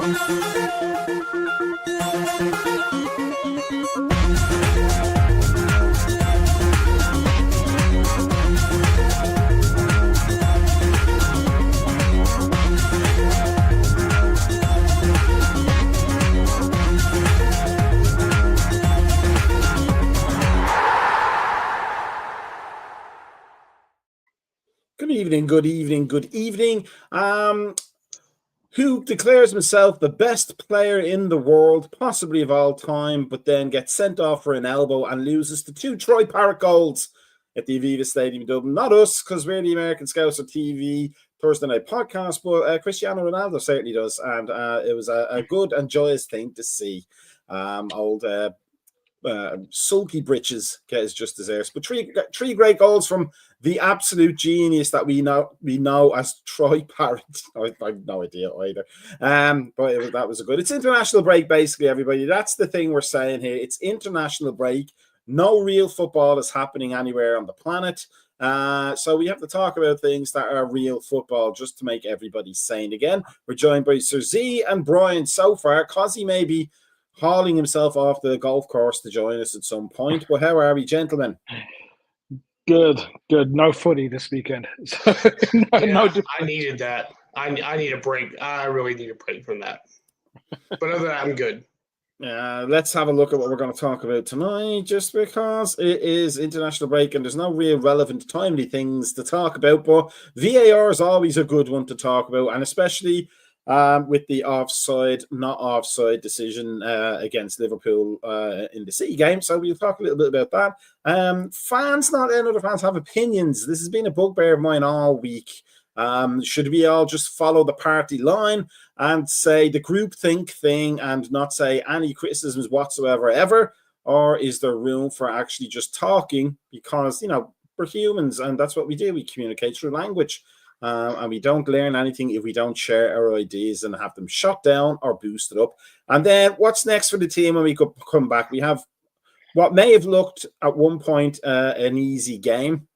Good evening. Who declares himself the best player in the world, possibly of all time, but then gets sent off for an elbow and loses to 2 Troy Parrott goals at the Aviva Stadium in Dublin. Not us, because we're the American Scouser TV Thursday night podcast, but Cristiano Ronaldo certainly does, and it was a good and joyous thing to see. Sulky britches get his just desserts, but three great goals from the absolute genius that we know as Troy Parrott. I have no idea either, but that was a good. It's international break, basically, everybody. That's the thing we're saying here. It's international break. No real football is happening anywhere on the planet, so we have to talk about things that are real football just to make everybody sane again. We're joined by Sir Z and Brian so far. Cosy may be hauling himself off the golf course to join us at some point. But how are we, gentlemen? Good. No footy this weekend. So, no I needed that. I need a break. I really need a break from that. But other than that, I'm good. Let's have a look at what we're going to talk about tonight, just because it is international break and there's no real relevant, timely things to talk about. But VAR is always a good one to talk about, and especially with the not offside decision against Liverpool in the City game. So we'll talk a little bit about that. Fans, not any other fans, have opinions. This has been a bugbear of mine all week. Should we all just follow the party line and say the groupthink thing and not say any criticisms whatsoever ever? Or is there room for actually just talking? Because, we're humans and that's what we do. We communicate through language. And we don't learn anything if we don't share our ideas and have them shut down or boosted up. And then what's next for the team when we come back? We have what may have looked at one point an easy game,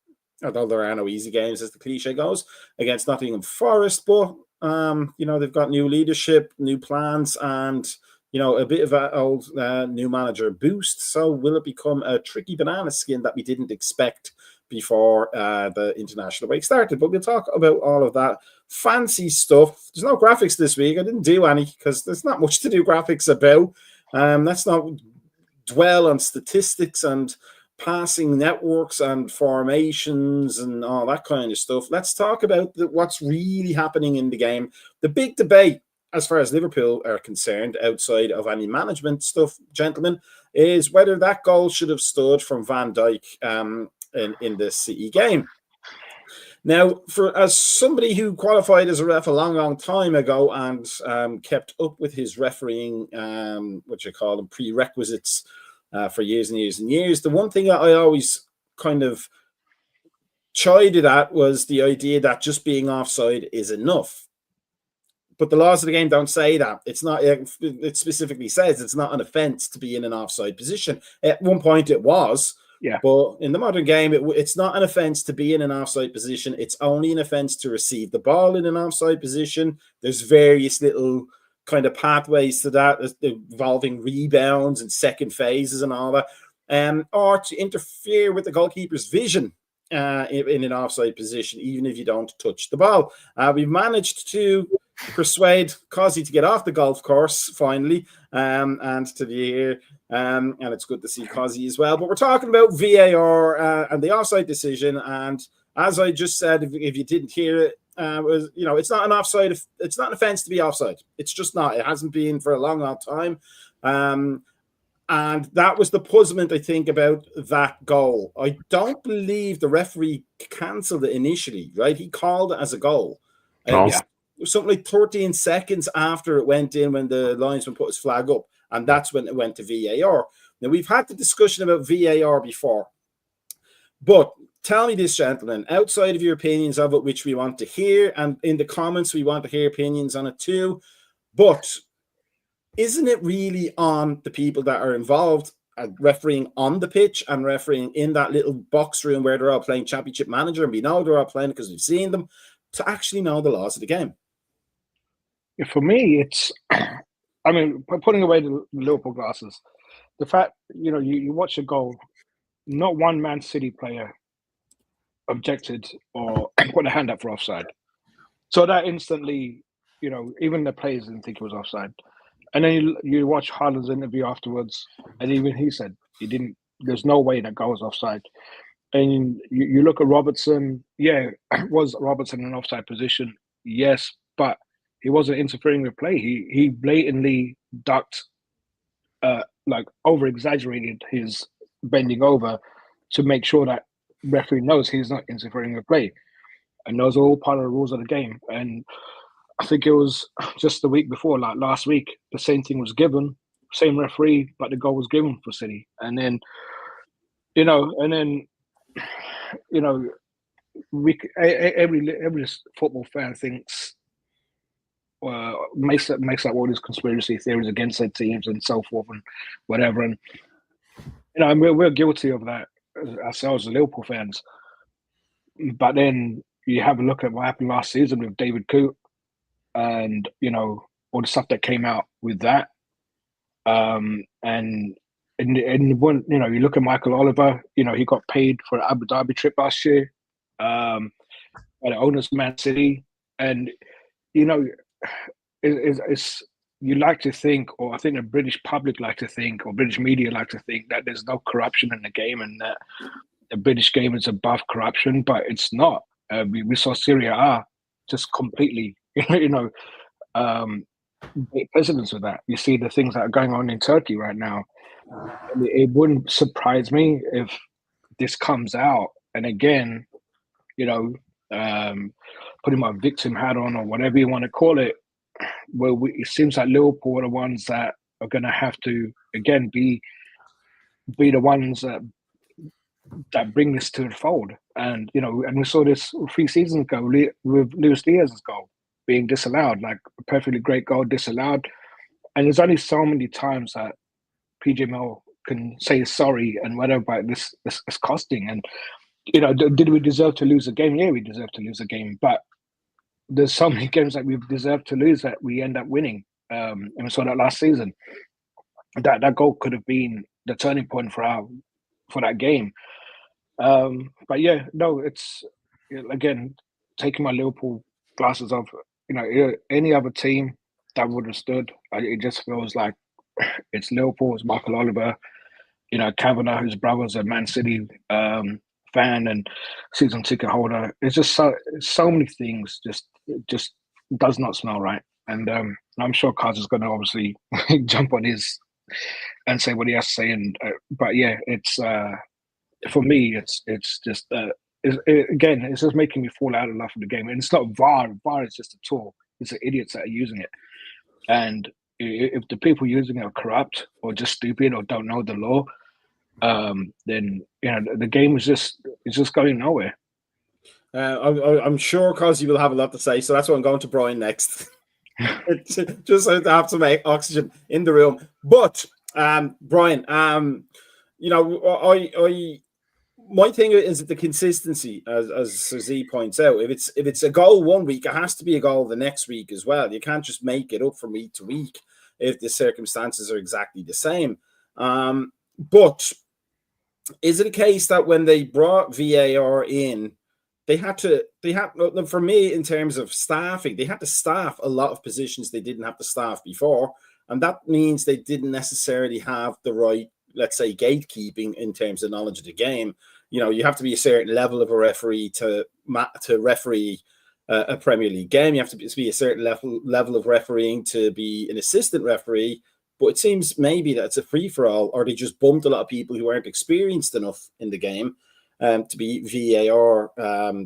although there are no easy games, as the cliche goes, against Nottingham Forest. But, they've got new leadership, new plans, and, a bit of an old new manager boost. So will it become a tricky banana skin that we didn't expect before the international break started? But we'll talk about all of that fancy stuff. There's no graphics this week. I didn't do any because there's not much to do graphics about. Let's not dwell on statistics and passing networks and formations and all that kind of stuff. Let's talk about what's really happening in the game. The big debate, as far as Liverpool are concerned, outside of any management stuff, gentlemen, is whether that goal should have stood from Van Dijk in the City game. Now, as somebody who qualified as a ref a long time ago and kept up with his refereeing, what you call them, prerequisites for years and years and years, the one thing that I always kind of chided at was the idea that just being offside is enough. But the laws of the game don't say that. It's not. It specifically says it's not an offence to be in an offside position. At one point, it was. Yeah. But in the modern game, it's not an offence to be in an offside position. It's only an offence to receive the ball in an offside position. There's various little kind of pathways to that, involving rebounds and second phases and all that, or to interfere with the goalkeeper's vision in an offside position, even if you don't touch the ball. We've managed to persuade Cosy to get off the golf course finally, and to the air, and it's good to see Cosy as well. But we're talking about VAR and the offside decision, and as I just said, if you didn't hear it, it's not an offside. It's not an offence to be offside. It's just not. It hasn't been for a long time. And that was the puzzlement, I think, about that goal. I don't believe the referee cancelled it initially, right? He called it as a goal. It was something like 13 seconds after it went in when the linesman put his flag up. And that's when it went to VAR. Now, we've had the discussion about VAR before. But tell me this, gentlemen, outside of your opinions of it, which we want to hear, and in the comments, we want to hear opinions on it too. But isn't it really on the people that are involved refereeing on the pitch and refereeing in that little box room where they're all playing Championship Manager, and we know they're all playing because we've seen them, to actually know the laws of the game? For me, it's. I mean, putting away the Liverpool glasses, the fact you watch a goal, not one Man City player objected or put a hand up for offside. So that instantly, even the players didn't think it was offside. And then you watch Haaland's interview afterwards, and even he said he didn't. There's no way that goal was offside. And you look at Robertson. Yeah, was Robertson in an offside position? Yes, but he wasn't interfering with play. He blatantly ducked, like over exaggerated his bending over to make sure that referee knows he's not interfering with play. And those are all part of the rules of the game. And I think it was just the week before, like last week, the same thing was given, same referee, but the goal was given for City. And then, every football fan thinks, makes up all these conspiracy theories against their teams and so forth and whatever. And we're guilty of that ourselves as Liverpool fans. But then you have a look at what happened last season with David Coote, and all the stuff that came out with that, and when you look at Michael Oliver, he got paid for an Abu Dhabi trip last year, by the owners of Man City, and it's you like to think, or I think the British public like to think, or British media like to think that there's no corruption in the game and that the British game is above corruption, but it's not. We saw Serie A just completely, precedence with that. You see the things that are going on in Turkey right now. It wouldn't surprise me if this comes out, and again, putting my victim hat on or whatever you want to call it, where it seems like Liverpool are the ones that are going to have to again be the ones that bring this to the fold. And and we saw this 3 seasons ago with Luis Diaz's goal being disallowed, like a perfectly great goal disallowed. And there's only so many times that PGML can say sorry and whatever, but this is costing. And did we deserve to lose a game? Yeah, we deserve to lose a game, but there's so many games that we've deserved to lose that we end up winning. And we saw that last season. That goal could have been the turning point for that game. But yeah, no, it's again taking my Liverpool glasses off. Any other team that would have stood, it just feels like it's Liverpool, it's Michael Oliver, Kavanagh, whose brother's a Man City fan and season ticket holder. It's just so many things just does not smell right. And I'm sure Kaz is going to obviously jump on his and say what he has to say. And but yeah, it's for me, it's just again, it's just making me fall out of love for the game. And it's not VAR. VAR is just a tool. It's the idiots that are using it. And if the people using it are corrupt or just stupid or don't know the law, then the game is just going nowhere. I'm sure Cosy will have a lot to say, so that's why I'm going to Brian next. Just so to have some oxygen in the room. But Brian, my thing is the consistency, as Z points out. If it's a goal one week, it has to be a goal the next week as well. You can't just make it up from week to week if the circumstances are exactly the same. But is it a case that when they brought VAR in, for me, in terms of staffing, they had to staff a lot of positions they didn't have to staff before. And that means they didn't necessarily have the right, let's say, gatekeeping in terms of knowledge of the game. You have to be a certain level of a referee to referee a Premier League game. You have to be a certain level of refereeing to be an assistant referee. But it seems maybe that it's a free-for-all, or they just bumped a lot of people who aren't experienced enough in the game to be VAR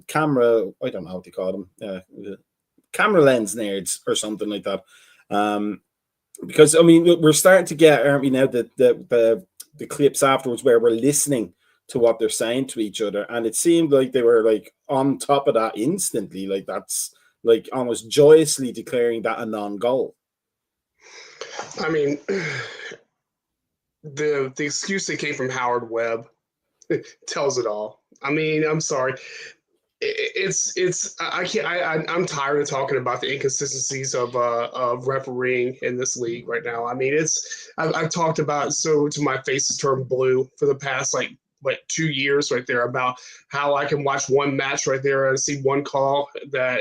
camera, I don't know what they call them, camera lens nerds or something like that. Because, I mean, we're starting to get, aren't we now, the clips afterwards where we're listening to what they're saying to each other. And it seemed like they were like on top of that instantly. Like that's like almost joyously declaring that a non-goal. I mean, the excuse that came from Howard Webb tells it all. I mean, I'm sorry. I'm tired of talking about the inconsistencies of refereeing in this league right now. I mean, I've talked about so to my face has turned blue for the past like 2 years right there about how I can watch one match right there and see one call that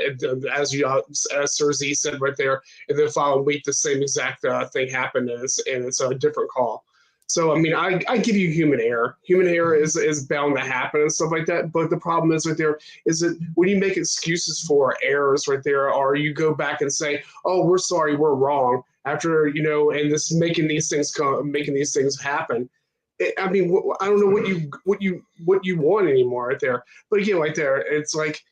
as Sir Z said right there, and then the following week the same exact thing happened and it's a different call. So I mean, I give you human error. Human error is bound to happen and stuff like that. But the problem is right there is that when you make excuses for errors right there, or you go back and say, "Oh, we're sorry, we're wrong," after and this making these things happen. I mean, I don't know what you want anymore right there. But again, right there, it's like,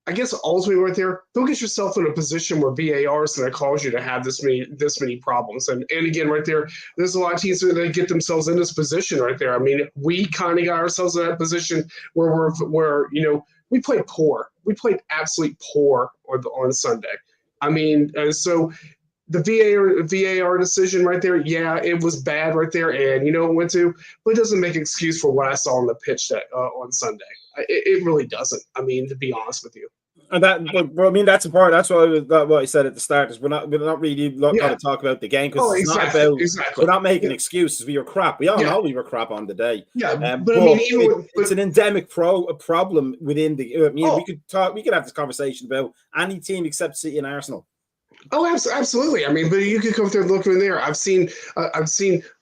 I guess ultimately right there, don't get yourself in a position where VAR is going to cause you to have this many problems. And again, right there, there's a lot of teams that get themselves in this position right there. I mean, we kind of got ourselves in that position where we played poor. We played absolutely poor on Sunday. I mean, so the VAR decision right there, yeah, it was bad right there, and you know it went to, but it doesn't make an excuse for what I saw on the pitch on Sunday. It really doesn't. I mean, to be honest with you. And but I mean, that's a part. That's what I said at the start. Is we're not really going to talk about the game because it's not about. We're not making excuses. We were crap. We all know we were crap on the day. Yeah, but I mean, it's an endemic problem within the. I mean, we could have this conversation about any team except City and Arsenal. Oh, absolutely. I mean, but you could come through and look in there. I've seen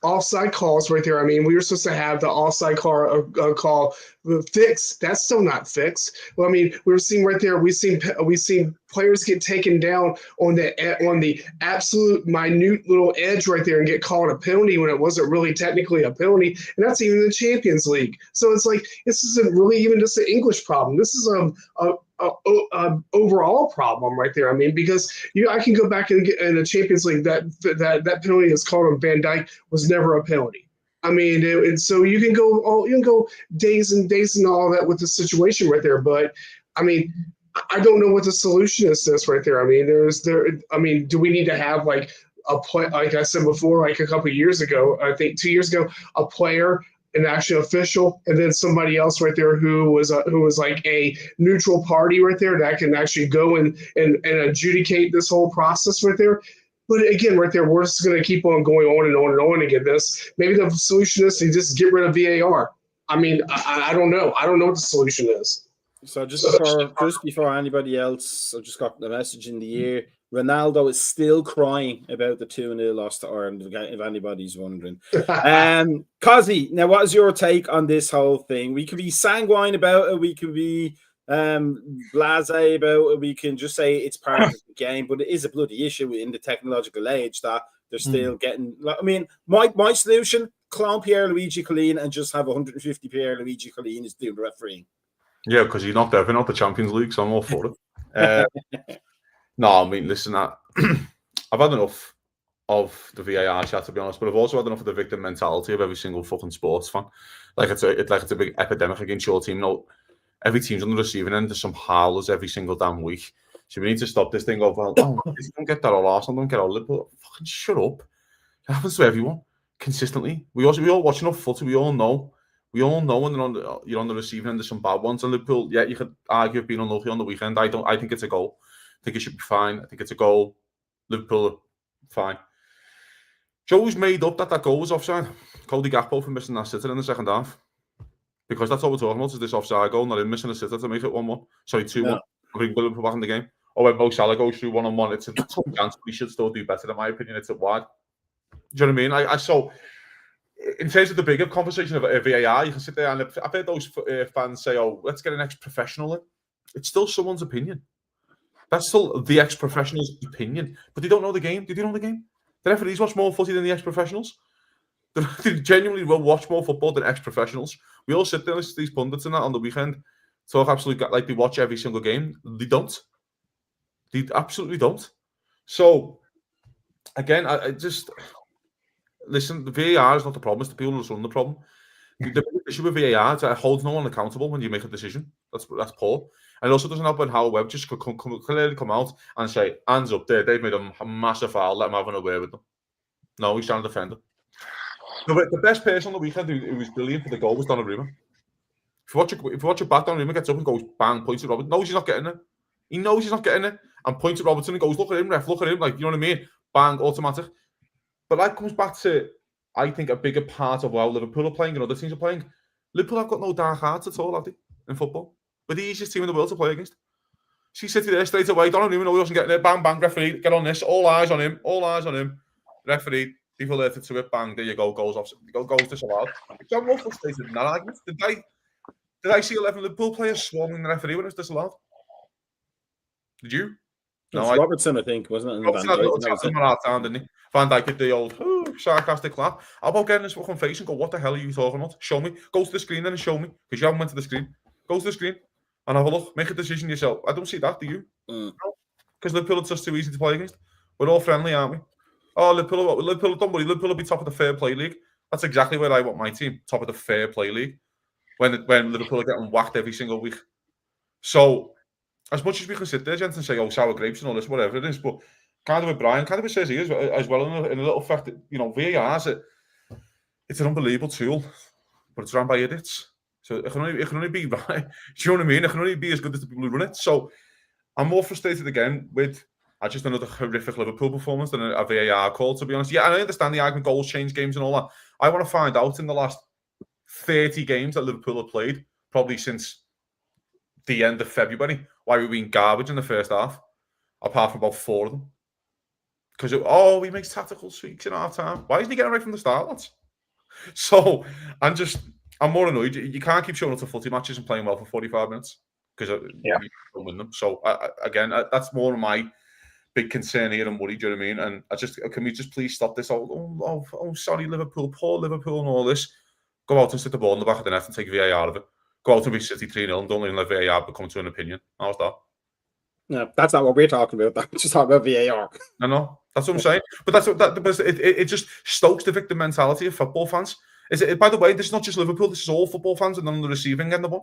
offside calls right there. I mean, we were supposed to have the offside call fixed. That's still not fixed. Well, I mean, we've seen right there. We've seen players get taken down on the absolute minute little edge right there and get called a penalty when it wasn't really technically a penalty, and that's even in the Champions League. So it's like this isn't really even just an English problem. This is a overall problem right there. I mean, because I can go back and get in the Champions League that penalty is called on Van Dijk was never a penalty. I mean, and so you can go days and days and all that with the situation right there. But I mean, I don't know what the solution is to this right there. I mean, do we need to have like like I said before, like a couple of years ago, I think 2 years ago, a player, an actual official, and then somebody else right there who was like a neutral party right there that can actually go and adjudicate this whole process right there. But again, right there, we're just going to keep on going on and on and on again. Maybe the solution is to just get rid of VAR. I mean, I don't know. I don't know what the solution is. So just before anybody else, I just got the message in the ear. Ronaldo is still crying about the 2-0 loss to Ireland, if anybody's wondering. Cozzy, now what is your take on this whole thing? We could be sanguine about it, we could be blasé about it, we can just say it's part of the game, but it is a bloody issue in the technological age that they're still getting. I mean, my solution: clone Pierluigi Collina and just have 150 Pierluigi Collinas doing the refereeing. Yeah, because you're not there, not the Champions League, so I'm all for it. No, I mean, listen, I've had enough of the VAR chat, to be honest, but I've also had enough of the victim mentality of every single fucking sports fan. Like it's a big epidemic against your team. No, every team's on the receiving end of some howlers every single damn week. So we need to stop this thing of, well, don't get that all Arsenal, don't get all Liverpool. Fucking shut up. It happens to everyone consistently. We all watch enough footy. We all know when you're on the receiving end of some bad ones. And Liverpool, yeah, you could argue being unlucky on the weekend. I think it's a goal. I think it should be fine. I think it's a goal. Liverpool, fine. Joe's made up that goal was offside. Cody Gakpo for missing that sitter in the second half. Because that's all we're talking about is this offside goal, not him missing a sitter to make it 1-1. Sorry, 2-1. I think Liverpool back in the game. Or when Mo Salah goes through 1-on-1, it's a tough chance, but he should still do better, in my opinion. It's a wide. Do you know what I mean? I saw, in terms of the bigger conversation of VAR, you can sit there and I've heard those fans say, oh, let's get an ex-professional in. It's still someone's opinion. That's still the ex-professional's opinion. But they don't know the game. Did you know the game? The referees watch more footy than the ex-professionals. They genuinely will watch more football than ex-professionals. We all sit there and listen to these pundits and that on the weekend. Talk absolutely like they watch every single game. They don't. They absolutely don't. So, again, I just... Listen, the VAR is not the problem. It's the people who run the problem. The issue with VAR is that it holds no one accountable when you make a decision. That's poor. And it also doesn't help when Howard Webb just could clearly come out and say, hands up there, they've made a massive foul, let him have an away with them. No, he's trying to defend it. The best person on the weekend who was brilliant for the goal was Donnarumma. If you watch it back, Donnarumma gets up and goes bang, points at Robertson. Knows he's not getting it. He knows he's not getting it, and points at Robertson and goes, "Look at him, ref. Look at him." Like, you know what I mean? Bang, automatic. But that comes back to, I think, a bigger part of how Liverpool are playing and other teams are playing. Liverpool have got no dark hearts at all, have they, in football? We're the easiest team in the world to play against. She City there straight away. Donnarumma know he wasn't getting it. Bang, bang, referee, get on this. All eyes on him. All eyes on him. Referee, people there to it. Bang, there you go. Goals off. Goals disallowed. I'm more frustrated in that argument. Did I see 11 Liverpool players swarming the referee when it was disallowed? Did you? No, Robertson, I think, wasn't it? Robertson had a little chat in our town, didn't he? Van Dijk did the old sarcastic laugh. How about getting his fucking face and go, "What the hell are you talking about? Show me. Go to the screen then and show me." Because you haven't went to the screen. Go to the screen and have a look. Make a decision yourself. I don't see that, do you? No. Because Liverpool are just too easy to play against. We're all friendly, aren't we? Oh, Liverpool, don't worry. Liverpool will be top of the fair play league. That's exactly where I want my team. Top of the fair play league. When Liverpool are getting whacked every single week. So, as much as we can sit there, gents, and say, "Oh, sour grapes" and all this, whatever it is, but kind of with Brian, kind of it says he is as well in a little fact that, you know, VAR it's an unbelievable tool, but it's run by idiots. So it can only be right. Do you know what I mean? It can only be as good as the people who run it. So I'm more frustrated again with just another horrific Liverpool performance than a VAR call, to be honest. Yeah, and I understand the argument goals change games and all that. I want to find out in the last 30 games that Liverpool have played, probably since the end of February, why we've been garbage in the first half, apart from about 4 of them. Because, he makes tactical tweaks in half time. Why isn't he getting right from the start, lads? So, I'm more annoyed. You can't keep showing up to footy matches and playing well for 45 minutes because you don't win them. So, again, that's more of my big concern here and worry, do you know what I mean? And can we just please stop this? Sorry, Liverpool, poor Liverpool and all this. Go out and sit the ball in the back of the net and take VAR out of it. Go out and be City 3-0 and don't even let VAR become to an opinion. How's that? No, that's not what we're talking about. We're just talking about VAR. I know. That's what I'm saying. But it just stokes the victim mentality of football fans. By the way, this is not just Liverpool. This is all football fans and on the receiving end of it.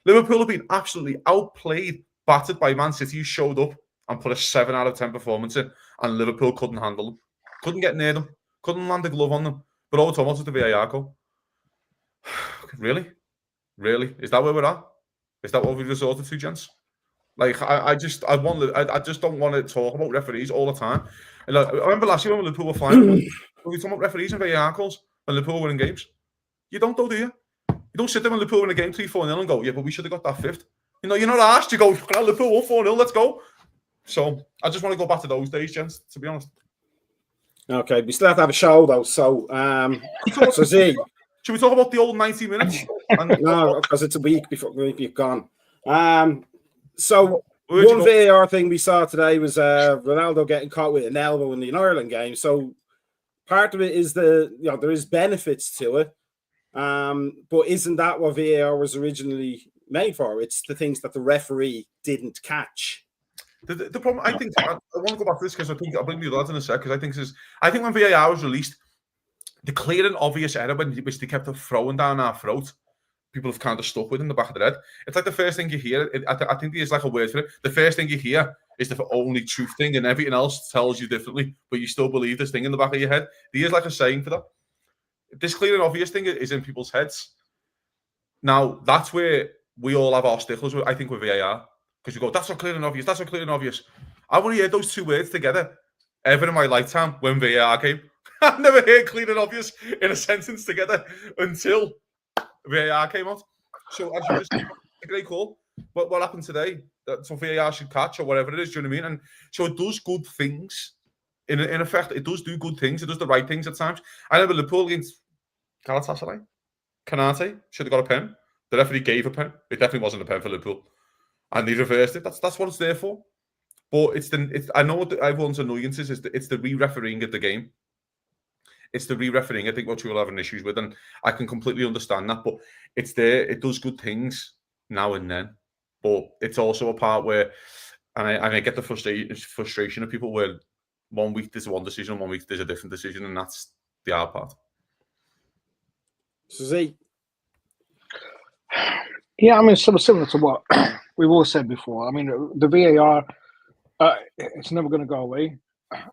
Liverpool have been absolutely outplayed, battered by Man City, who showed up and put a 7 out of 10 performance in, and Liverpool couldn't handle them. Couldn't get near them. Couldn't land a glove on them. But all the time, what's the VAR call? Really? Really? Is that where we're at? Is that what we've resorted to, gents? Like, I just don't want to talk about referees all the time. And like, I remember last year when Liverpool were flying, we were talking about referees and VAR calls when Liverpool were winning games. You don't, though, do you? You don't sit there when Liverpool win a game 3-4-0 and go, "Yeah, but we should have got that fifth." You know, you're not asked. You go, "Liverpool won 4-0, let's go." So I just want to go back to those days, gents, to be honest. Okay, we still have to have a show, though. So, should we talk about the old 90 minutes? No, because it's a week before you're gone. So one VAR thing we saw today was Ronaldo getting caught with an elbow in the Ireland game. So part of it is there is benefits to it, but isn't that what VAR was originally made for? It's the things that the referee didn't catch. The problem, I think, I want to go back to this because I think I'll bring the lads in a sec. Because I think when VAR was released, the clear and obvious error which they kept throwing down our throat, people have kind of stuck with in the back of their head. It's like the first thing you hear. I think there's like a word for it. The first thing you hear is the only truth thing, and everything else tells you differently, but you still believe this thing in the back of your head. There's like a saying for that. This clear and obvious thing is in people's heads. Now, that's where we all have our sticklers, I think, with VAR. Because you go, "That's not clear and obvious. That's not clear and obvious." I've only heard those two words together ever in my lifetime when VAR came. I've never heard clear and obvious in a sentence together until VAR came out. So, as you just said, a great call. What happened today? So VAR should catch or whatever it is, do you know what I mean? And so it does good things. In effect, it does do good things. It does the right things at times. I remember Liverpool against Galatasaray. Canate should have got a pen. The referee gave a pen. It definitely wasn't a pen for Liverpool. And they reversed it. That's what it's there for. But I know what everyone's annoyance is it's the re-refereeing of the game. It's the re-refereeing, I think, what you're having issues with, and I can completely understand that. But it's there. It does good things now and then. But it's also a part where, and I get the frustration of people where 1 week there's one decision, 1 week there's a different decision, and that's the hard part. Suzy. Yeah, I mean, sort of similar to what we've all said before. I mean, the VAR, it's never going to go away.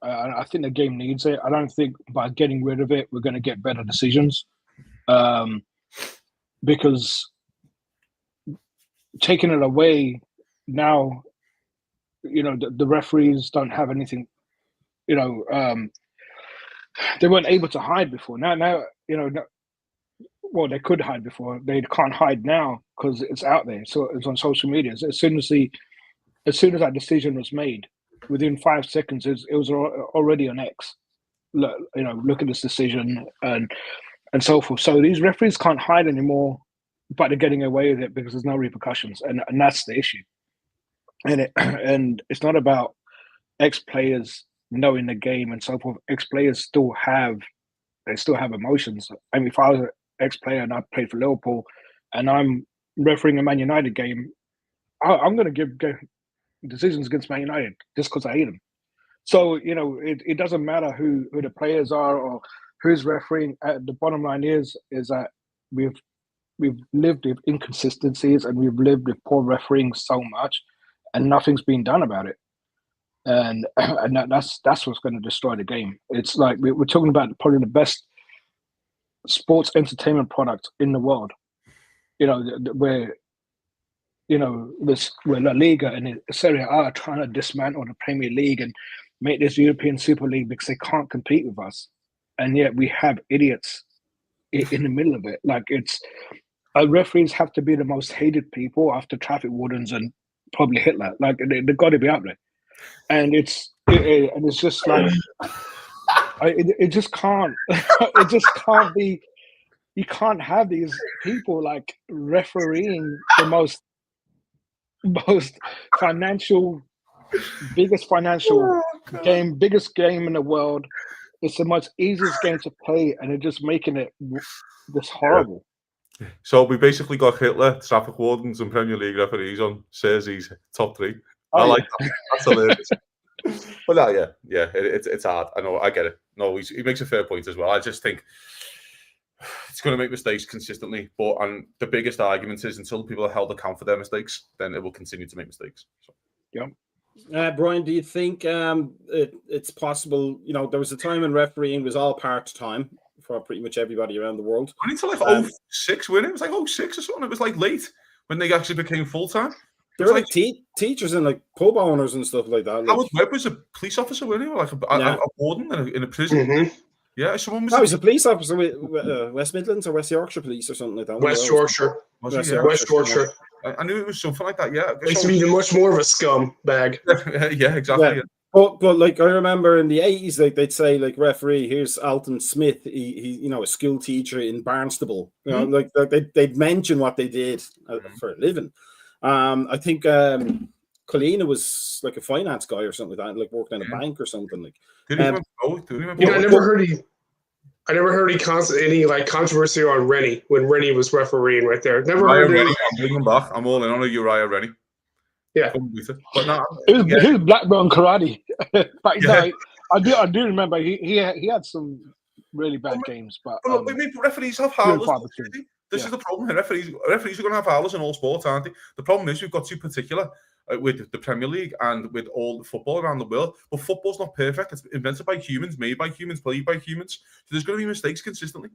I think the game needs it. I don't think by getting rid of it, we're going to get better decisions. Because taking it away now, the referees don't have anything, they weren't able to hide before. Now, well, they could hide before. They can't hide now because it's out there. So it's on social media. So as soon as that decision was made, within 5 seconds, it was already on X. Look at this decision and so forth. So these referees can't hide anymore, but they're getting away with it because there's no repercussions, and that's the issue. And it's not about ex-players knowing the game and so forth. Ex-players still have emotions. I mean, if I was an ex-player and I played for Liverpool and I'm refereeing a Man United game, I'm going to give decisions against Man United just because I hate them. So, it doesn't matter who the players are or who's refereeing. The bottom line is that we've lived with inconsistencies and we've lived with poor refereeing so much, and nothing's been done about it. And that's what's going to destroy the game. It's like we're talking about probably the best sports entertainment product in the world. Where La Liga and Serie A are trying to dismantle the Premier League and make this European Super League because they can't compete with us, and yet we have idiots in the middle of it. Like referees have to be the most hated people after traffic wardens and probably Hitler. Like they've got to be up there. And it's just like it just can't be. You can't have these people like refereeing the biggest financial game, biggest game in the world. It's the most easiest game to play, and they're just making it this horrible. So we basically got Hitler, traffic wardens, and Premier League referees on Cersei's top 3. I like that. That's hilarious. But no, yeah, it's hard. I know, I get it. No, he makes a fair point as well. I just think it's going to make mistakes consistently. And the biggest argument is until people are held account for their mistakes, then it will continue to make mistakes. So. Yeah. Brian, do you think it's possible? There was a time when refereeing was all part-time for pretty much everybody around the world. I need to like 06 when it was like 06 or something. It was like late when they actually became full-time. There were like teachers and like pub owners and stuff like that. Howard Webb was a police officer, wasn't he? Like a warden in a prison. Mm-hmm. Yeah, someone was. No, he's a police officer with West Midlands or West Yorkshire Police or something like that. West Yorkshire. West Yorkshire. I knew it was something like that. Yeah, it's even much more of a scumbag. Yeah, exactly. Yeah. But like I remember in the 80s, like they'd say like referee, here's Alton Smith, he a school teacher in Barnstable. Like they'd mention what they did for a living. I think Colina was like a finance guy or something like that, like working in a bank or something. Like, I never heard any like controversy on Rennie when Rennie was refereeing right there. Never heard Rennie. I'm bringing him back. I'm all in on Uriah Rennie. Yeah, but no, it was black belt in karate. But I do remember he had some really bad games. But I mean, referees have howlers. This is the problem. Referees are going to have howlers in all sports, aren't they? The problem is we've got too particular with the Premier League and with all the football around the world. But football's not perfect. It's invented by humans, made by humans, played by humans. So there's going to be mistakes consistently.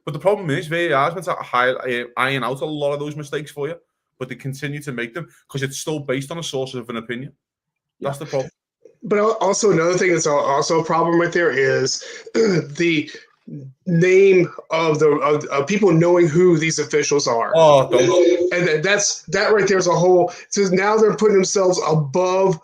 But the problem is VAR is meant to iron out a lot of those mistakes for you, but they continue to make them because it's still based on a source of an opinion. That's the problem. But also another thing that's also a problem right there is the name of the people knowing who these officials are. And that right there is a whole. So now they're putting themselves above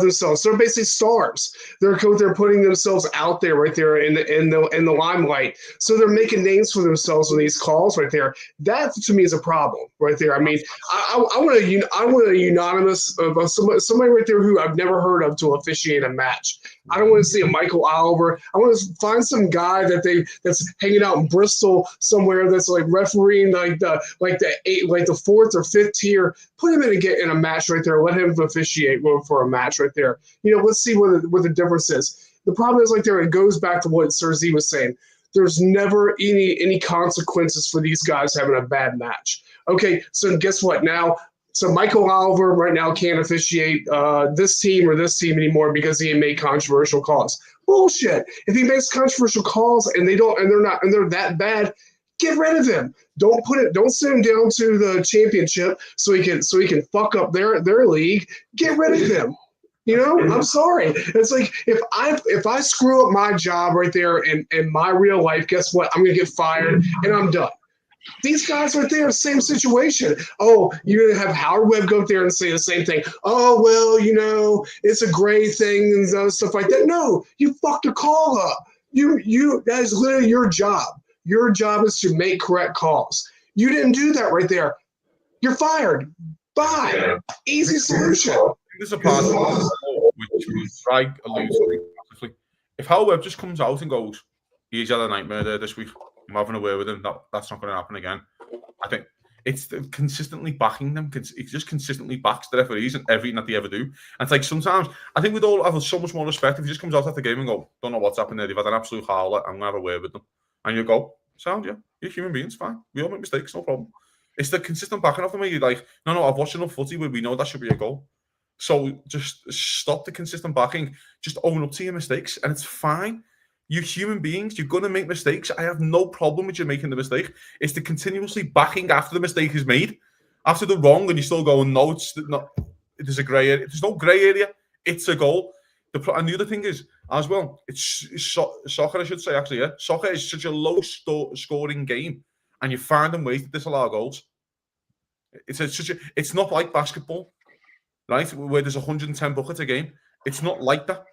themselves. They're basically stars. They're putting themselves out there right there in the limelight. So they're making names for themselves with these calls right there. That to me is a problem right there. I mean, I want a unanimous somebody right there who I've never heard of to officiate a match. I don't want to see a Michael Oliver. I want to find some guy that's hanging out in Bristol somewhere that's like refereeing like the fourth or fifth tier. Put him in a match right there. Let him officiate for a match right there. Let's see what the difference is. The problem is like there. It goes back to what Sir Z was saying. There's never any consequences for these guys having a bad match. Okay, so guess what now? So Michael Oliver right now can't officiate this team or this team anymore because he made controversial calls. Bullshit. If he makes controversial calls and they're that bad, Get rid of him. Don't send him down to the championship so he can fuck up their league. Get rid of him. You know, I'm sorry. It's like if I screw up my job right there in my real life, guess what? I'm gonna get fired and I'm done. These guys right there, same situation. Oh, you're gonna have Howard Webb go up there and say the same thing. Oh, well, you know, it's a gray thing and stuff like that. No, you fucked a call up. That is literally your job. Your job is to make correct calls. You didn't do that right there. You're fired. Bye. Easy solution. There's a part of which we try to lose massively. If Howard Webb just comes out and goes, he's had a nightmare there this week, I'm having a word with him, that's not going to happen again. I think it's consistently backing them. It just consistently backs the referees and everything that they ever do. And it's like sometimes, I think we'd all have so much more respect if he just comes out after the game and go, don't know what's happened there, they've had an absolute howler, I'm going to have a word with them. And you go, sound, yeah, you're human beings, fine. We all make mistakes, no problem. It's the consistent backing of them where you're like, no, I've watched enough footy where we know that should be a goal. So just stop the consistent backing. Just own up to your mistakes, and it's fine. You're human beings. You're going to make mistakes. I have no problem with you making the mistake. It's the continuously backing after the mistake is made, after the wrong, and you're still going, no, it's not. There's a grey area. There's no grey area. It's a goal. And the other thing is, as well, it's soccer, I should say, actually, yeah. Soccer is such a low-scoring game, and you're finding ways to disallow goals. It's not like basketball. Right, where there's 110 buckets a game. It's not like that.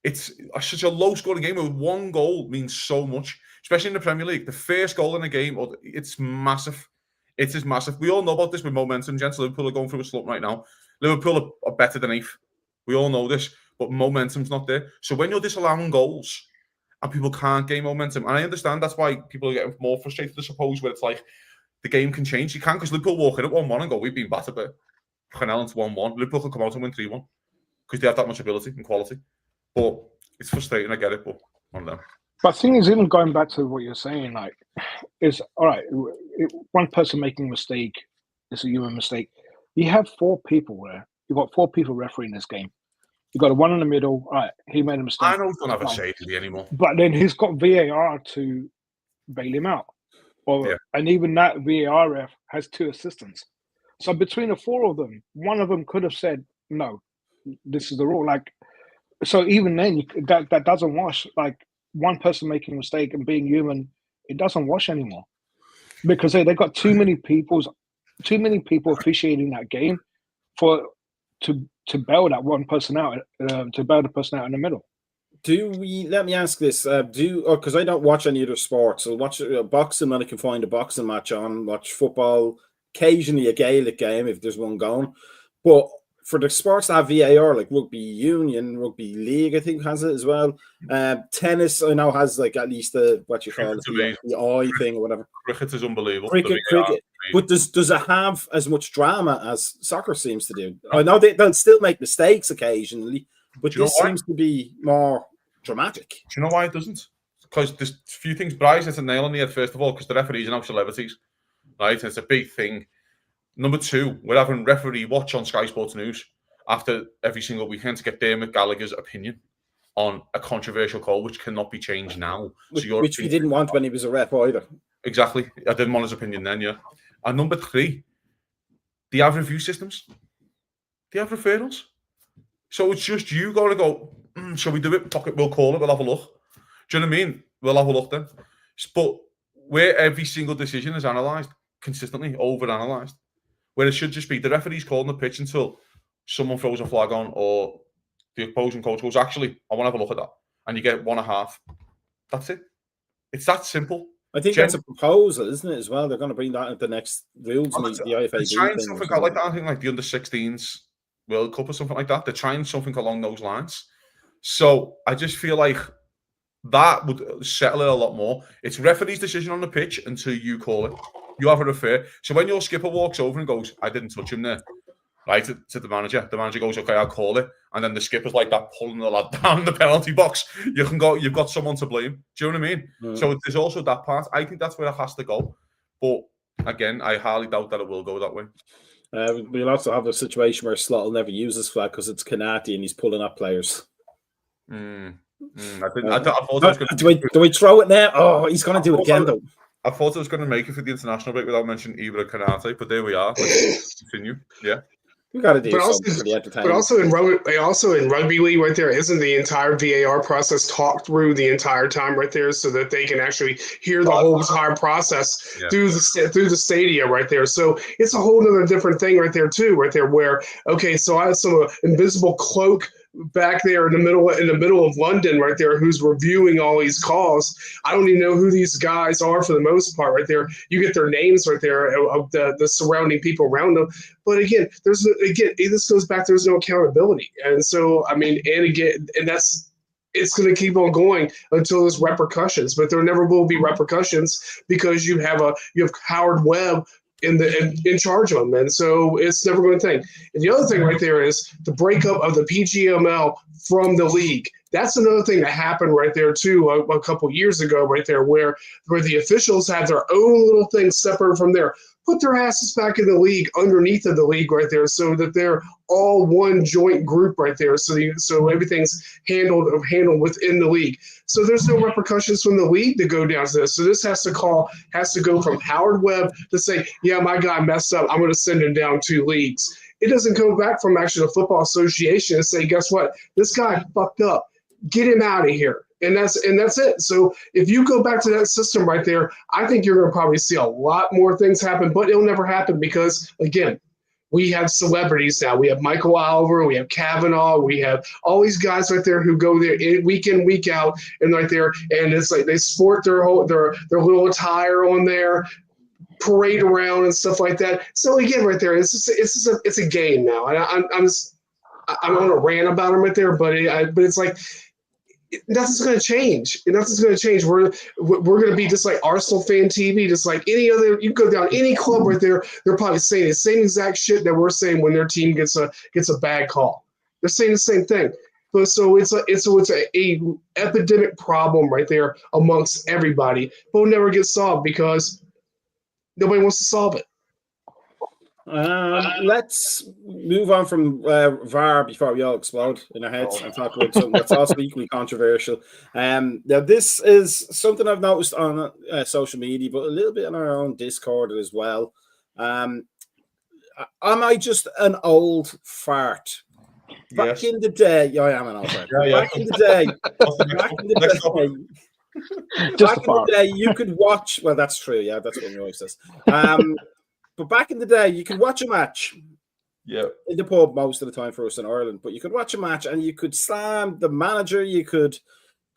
It's such a low-scoring game where one goal means so much, especially in the Premier League. The first goal in a game, it's massive. It is massive. We all know about this with momentum, gents. Liverpool are going through a slump right now. Liverpool are better than 8th. We all know this, but momentum's not there. So when you're disallowing goals and people can't gain momentum, and I understand that's why people are getting more frustrated, I suppose, where it's like the game can change. You can't, because Liverpool walk in at 1-1 and go, we've been battered by Canal into 1-1. Liverpool can come out and win 3-1 because they have that much ability and quality. But it's frustrating, I get it, but one of them. But the thing is, even going back to what you're saying, like, is all right, one person making a mistake is a human mistake. You have 4 people there. You've got 4 people refereeing this game. You've got the one in the middle. All right, he made a mistake. I don't have a say to the anymore. But then he's got VAR to bail him out. And even that VAR ref has 2 assistants. So between the 4 of them, one of them could have said, no, this is the rule. Like, so even then, that doesn't wash. Like, one person making a mistake and being human, it doesn't wash anymore. Because they've got too many people officiating that game to bail that one person out, to bail the person out in the middle. Let me ask this, because I don't watch any other sports. I'll watch boxing when I can find a boxing match on, watch football, occasionally a Gaelic game if there's one going. But for the sports that have VAR, like rugby union, rugby league, I think has it as well. Tennis, I know, has like at least the eye thing or whatever. Cricket is unbelievable. Cricket. But does it have as much drama as soccer seems to do? I know they'll still make mistakes occasionally, but this seems to be more dramatic. Do you know why it doesn't? Because there's a few things. Bryce hit a nail on the head, first of all, because the referees are now celebrities. Right, and it's a big thing. Number 2, we're having referee watch on Sky Sports News after every single weekend to get Dermot Gallagher's opinion on a controversial call, which cannot be changed now. Which we didn't want when he was a ref either. Exactly. I didn't want his opinion then, yeah. And number 3, they have review systems. They have referrals. So it's just you going to go, shall we do it? Fuck it, we'll call it, we'll have a look. Do you know what I mean? We'll have a look then. But where every single decision is analysed, consistently over-analysed, where it should just be the referee's calling the pitch until someone throws a flag on or the opposing coach goes, actually, I want to have a look at that. And you get 1.5. That's it. It's that simple. I think that's a proposal, isn't it, as well? They're going to bring that at the next rules meet, the IFAB thing. Trying something like that, I think like the under-16s World Cup or something like that. They're trying something along those lines. So I just feel like that would settle it a lot more. It's referee's decision on the pitch until you call it. You have a refer. So when your skipper walks over and goes, I didn't touch him there, right, to the manager goes, okay, I'll call it. And then the skipper's like that, pulling the lad down in the penalty box. You can go, you've got someone to blame. Do you know what I mean? Mm. So there's also that part. I think that's where it has to go. But again, I highly doubt that it will go that way. We'll also have a situation where Slot will never use his flag because it's Kanati and he's pulling up players. I thought I was going do we throw it now? Oh, he's going to do it again, though. I thought I was going to make it for the international break without mentioning Ibra Kanate, but there we are. Let's continue. Yeah. We got to do something for the entertainment. But also in rugby league right there, isn't the entire VAR process talked through the entire time right there, so that they can actually hear the whole entire process through the stadium right there. So it's a whole other different thing right there too, right there. Where okay, so I have some invisible cloak back there in the middle of London right there, who's reviewing all these calls. I don't even know who these guys are for the most part right there. You get their names right there of the surrounding people around them. But again, this goes back. There's no accountability, and so I mean, and that's it's going to keep on going until there's repercussions. But there never will be repercussions because you have Howard Webb in charge of them, and so it's never going to think. And the other thing right there is the breakup of the PGML from the league. That's another thing that happened right there too a couple years ago right there, where the officials had their own little thing separate from there. Put their asses back in the league, underneath of the league right there, so that they're all one joint group right there. So everything's handled within the league. So there's no repercussions from the league to go down to this. So this has to go from Howard Webb to say, yeah, my guy messed up, I'm going to send him down 2 leagues. It doesn't come back from actually the Football Association and say, guess what, this guy fucked up, get him out of here. And that's it. So if you go back to that system right there, I think you're going to probably see a lot more things happen, but it'll never happen because, again, we have celebrities now. We have Michael Oliver, we have Kavanaugh, we have all these guys right there who go there week in, week out, and right there, and it's like they sport their little attire on there, parade around and stuff like that. So again, right there, it's a game now, and I'm on a rant about them right there, but it's like. Nothing's going to change. Nothing's going to change. We're going to be just like Arsenal fan TV, just like any other. You go down any club right there, they're probably saying the same exact shit that we're saying when their team gets a bad call. They're saying the same thing. But so it's a epidemic problem right there amongst everybody, but will never get solved because nobody wants to solve it. Let's move on from VAR before we all explode in our heads and talk about something that's also equally controversial. Now, this is something I've noticed on social media, but a little bit on our own Discord as well. Am I just an old fart? Back in the day, yeah, I am an old fart. Back in the day, you could watch. Well, that's true. Yeah, that's what my wife says. But back in the day, you could watch a match. Yeah. In the pub most of the time for us in Ireland, but you could watch a match and you could slam the manager, you could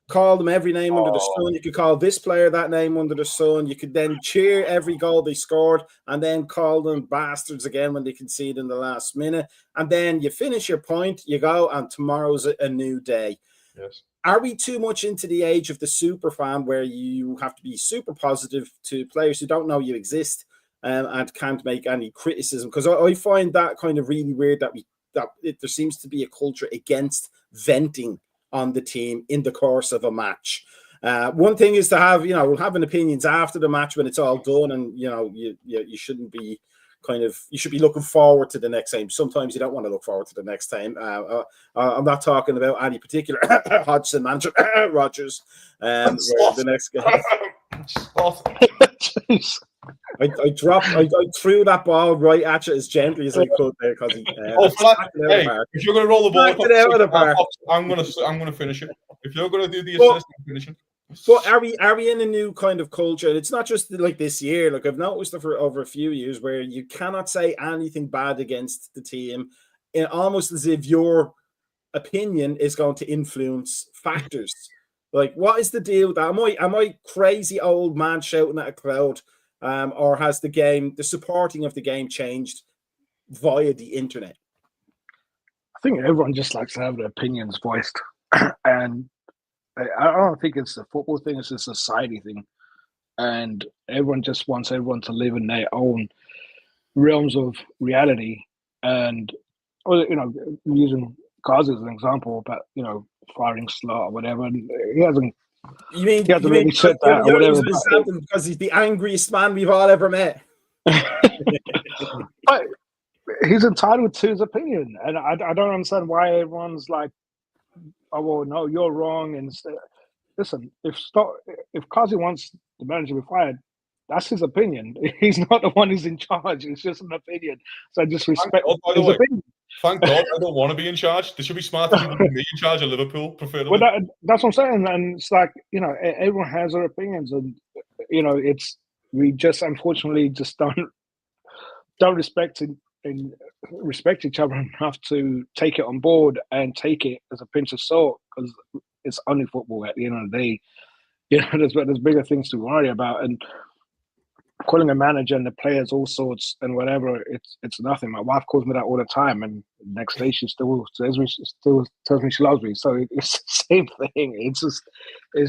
call them every name under the sun, you could call this player that name under the sun, you could then cheer every goal they scored and then call them bastards again when they concede in the last minute. And then you finish your point, you go, and tomorrow's a new day. Yes. Are we too much into the age of the super fan where you have to be super positive to players who don't know you exist? And can't make any criticism, because I find that kind of really weird that there seems to be a culture against venting on the team in the course of a match. One thing is to have having opinions after the match when it's all done, and you shouldn't be you should be looking forward to the next time. Sometimes you don't want to look forward to the next time. I'm not talking about any particular Hodgson manager, Rodgers, the next guy. I threw that ball right at you as gently as I could there because if you're going to roll the ball out of the park, I'm going to finish it. If you're going to do the assist, I'm finishing. But are we in a new kind of culture? It's not just like this year. Like I've noticed it for over a few years where you cannot say anything bad against the team, almost as if your opinion is going to influence factors. Like, what is the deal with that? Am I crazy old man shouting at a crowd? Or has the supporting of the game changed via the internet? I think everyone just likes to have their opinions voiced. And I don't think it's a football thing, it's a society thing. And everyone just wants everyone to live in their own realms of reality. And, using Scouser as an example, but, firing slot or whatever, and he hasn't. You mean really said that or whatever, because he's the angriest man we've all ever met. But he's entitled to his opinion, and I don't understand why everyone's like, "Oh well, no, you're wrong." And listen, if Kazi wants the manager to be fired, That's his opinion. He's not the one who's in charge. It's just an opinion. So I just respect his opinion. Thank God I don't want to be in charge. There should be smarter people than me in charge of Liverpool, preferably. Well, that's what I'm saying. And it's like, everyone has their opinions. And, we just unfortunately just don't respect each other enough to take it on board and take it as a pinch of salt, because it's only football at the end of the day. There's bigger things to worry about, and calling a manager and the players all sorts and whatever, it's nothing. My wife calls me that all the time, and the next day she still tells me she loves me. So it's the same thing. It's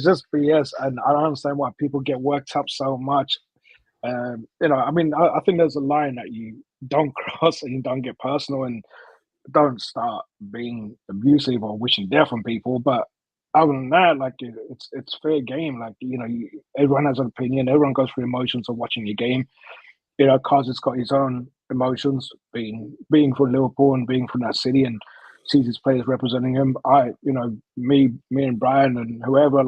just BS, and I don't understand why people get worked up so much. I think there's a line that you don't cross, and you don't get personal, and don't start being abusive or wishing death on people. But other than that, like, it's fair game. Like, everyone has an opinion. Everyone goes through emotions of watching your game. Cause has got his own emotions, being from Liverpool and being from that city, and sees his players representing him. Me and Brian and whoever,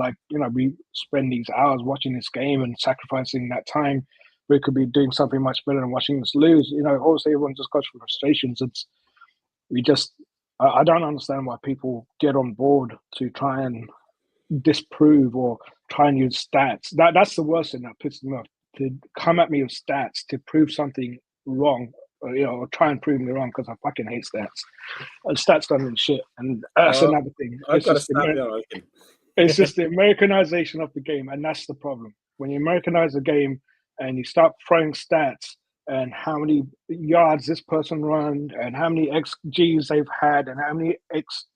we spend these hours watching this game and sacrificing that time. We could be doing something much better than watching us lose. Obviously everyone just goes through frustrations. I don't understand why people get on board to try and disprove or try and use stats. That's the worst thing that pisses me off, to come at me with stats to prove something wrong, or try and prove me wrong, because I fucking hate stats. Stats don't mean shit. And that's another thing. It's just the Americanization of the game, and that's the problem. When you Americanize the game and you start throwing stats, and how many yards this person run, and how many XGs they've had, and how many X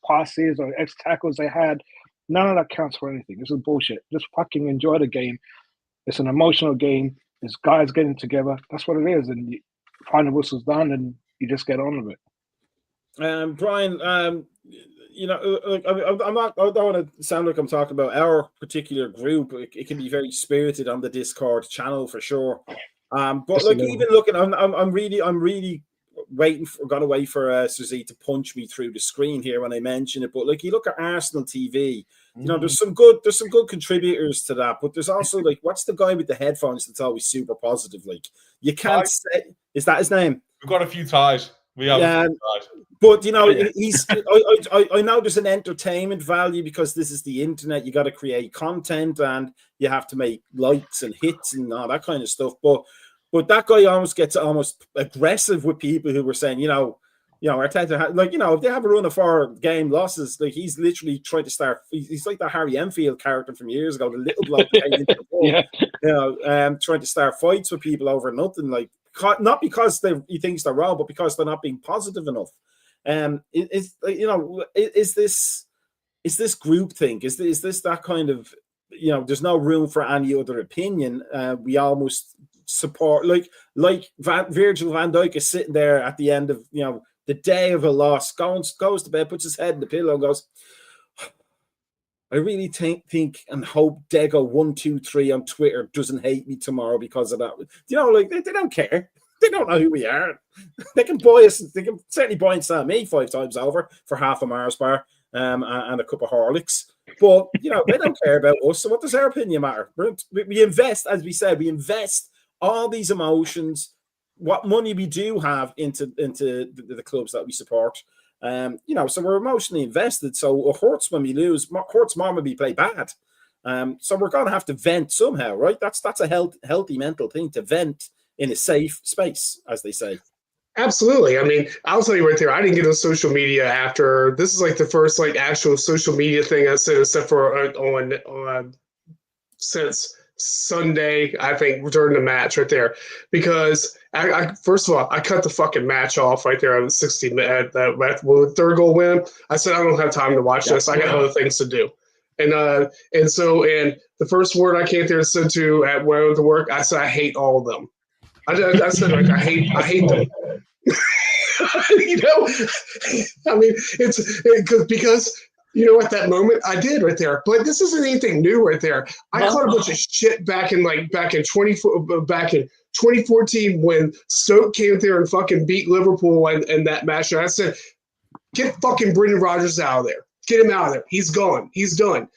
passes or X tackles they had. None of that counts for anything. This is bullshit. Just fucking enjoy the game. It's an emotional game. It's guys getting together. That's what it is. And final whistle's done, and you just get on with it. Brian, I don't want to sound like I'm talking about our particular group. It can be very spirited on the Discord channel for sure. But even looking, I'm really gonna wait for Suzy to punch me through the screen here when I mention it. But you look at Arsenal TV, there's some good contributors to that. But there's also what's the guy with the headphones that's always super positive? You can't say, is that his name? We've got a few ties. We have a few ties. But he's. I know there's an entertainment value, because this is the internet. You got to create content, and you have to make likes and hits and all that kind of stuff. But that guy almost gets aggressive with people who were saying, Arteta, if they have a run of 4 game losses, he's literally trying to start. He's like that Harry Enfield character from years ago, the little bloke that came into the ball, trying to start fights with people over nothing. Not because he thinks they're wrong, but because they're not being positive enough. Is this groupthink? Is this that kind of, there's no room for any other opinion? We almost support, Virgil van Dijk is sitting there at the end of the day of a loss, goes to bed, puts his head in the pillow, and goes, I really think and hope Dego123 on Twitter doesn't hate me tomorrow because of that. They don't care. They don't know who we are. They can buy us. They can certainly buy and sell me 5 times over for half a Mars bar and a cup of Horlicks. But they don't care about us. So what does our opinion matter? We invest, as we said, all these emotions, what money we do have into the clubs that we support. So we're emotionally invested. So it hurts when we lose. Hurts more when we play bad. So we're going to have to vent somehow, right? That's a healthy mental thing, to vent in a safe space, as they say. Absolutely. I mean, I'll tell you right there, I didn't get on social media after. This is the first actual social media thing I said, except for on since Sunday, I think, during the match right there, because I first of all, I cut the fucking match off right there on the 60 minute the third goal win. I said I don't have time to watch this. I got other things to do. And the first word I came there and said to at where I went to work, I said I hate all of them. I said I hate them. I mean, because at that moment I did right there. But this isn't anything new right there. I caught a bunch of shit back in 2014 when Stoke came there and fucking beat Liverpool in that match. And I said, get fucking Brendan Rodgers out of there. Get him out of there. He's gone. He's done.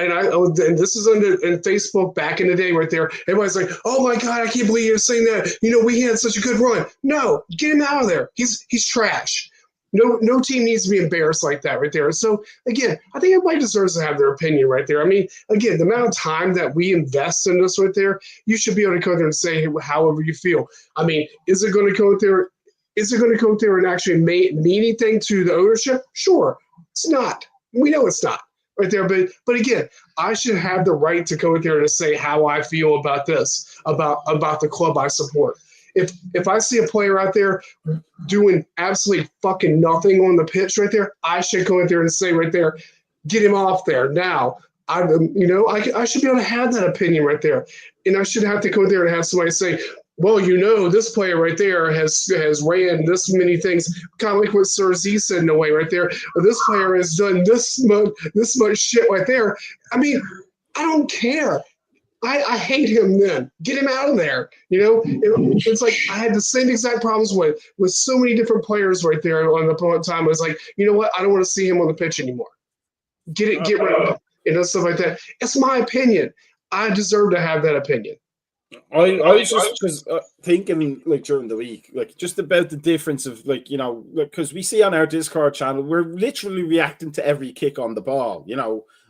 and this is in Facebook back in the day right there. Everybody's like, oh my God, I can't believe you're saying that. We had such a good run. No, get him out of there. He's trash. No team needs to be embarrassed like that right there. So again, I think everybody deserves to have their opinion right there. I mean, again, the amount of time that we invest in this right there, you should be able to go there and say however you feel. I mean, is it going to go there? Is it going to go there and actually mean anything to the ownership? Sure, it's not. We know it's not right there. But again, I should have the right to go there and say how I feel about this, about the club I support. If I see a player out there doing absolutely fucking nothing on the pitch right there, I should go in there and say right there, get him off there now. I should be able to have that opinion right there, and I should have to go there and have somebody say, well, this player right there has ran this many things, kind of like what Sir Z said in a way right there. Or this player has done this much shit right there. I mean, I don't care. I hate him then. Get him out of there. It's like I had the same exact problems with so many different players right there on the point time. I was like, you know what? I don't want to see him on the pitch anymore. Get rid of him. Stuff like that. It's my opinion. I deserve to have that opinion. I was just thinking like during the week, like just about the difference of because we see on our Discord channel, we're literally reacting to every kick on the ball.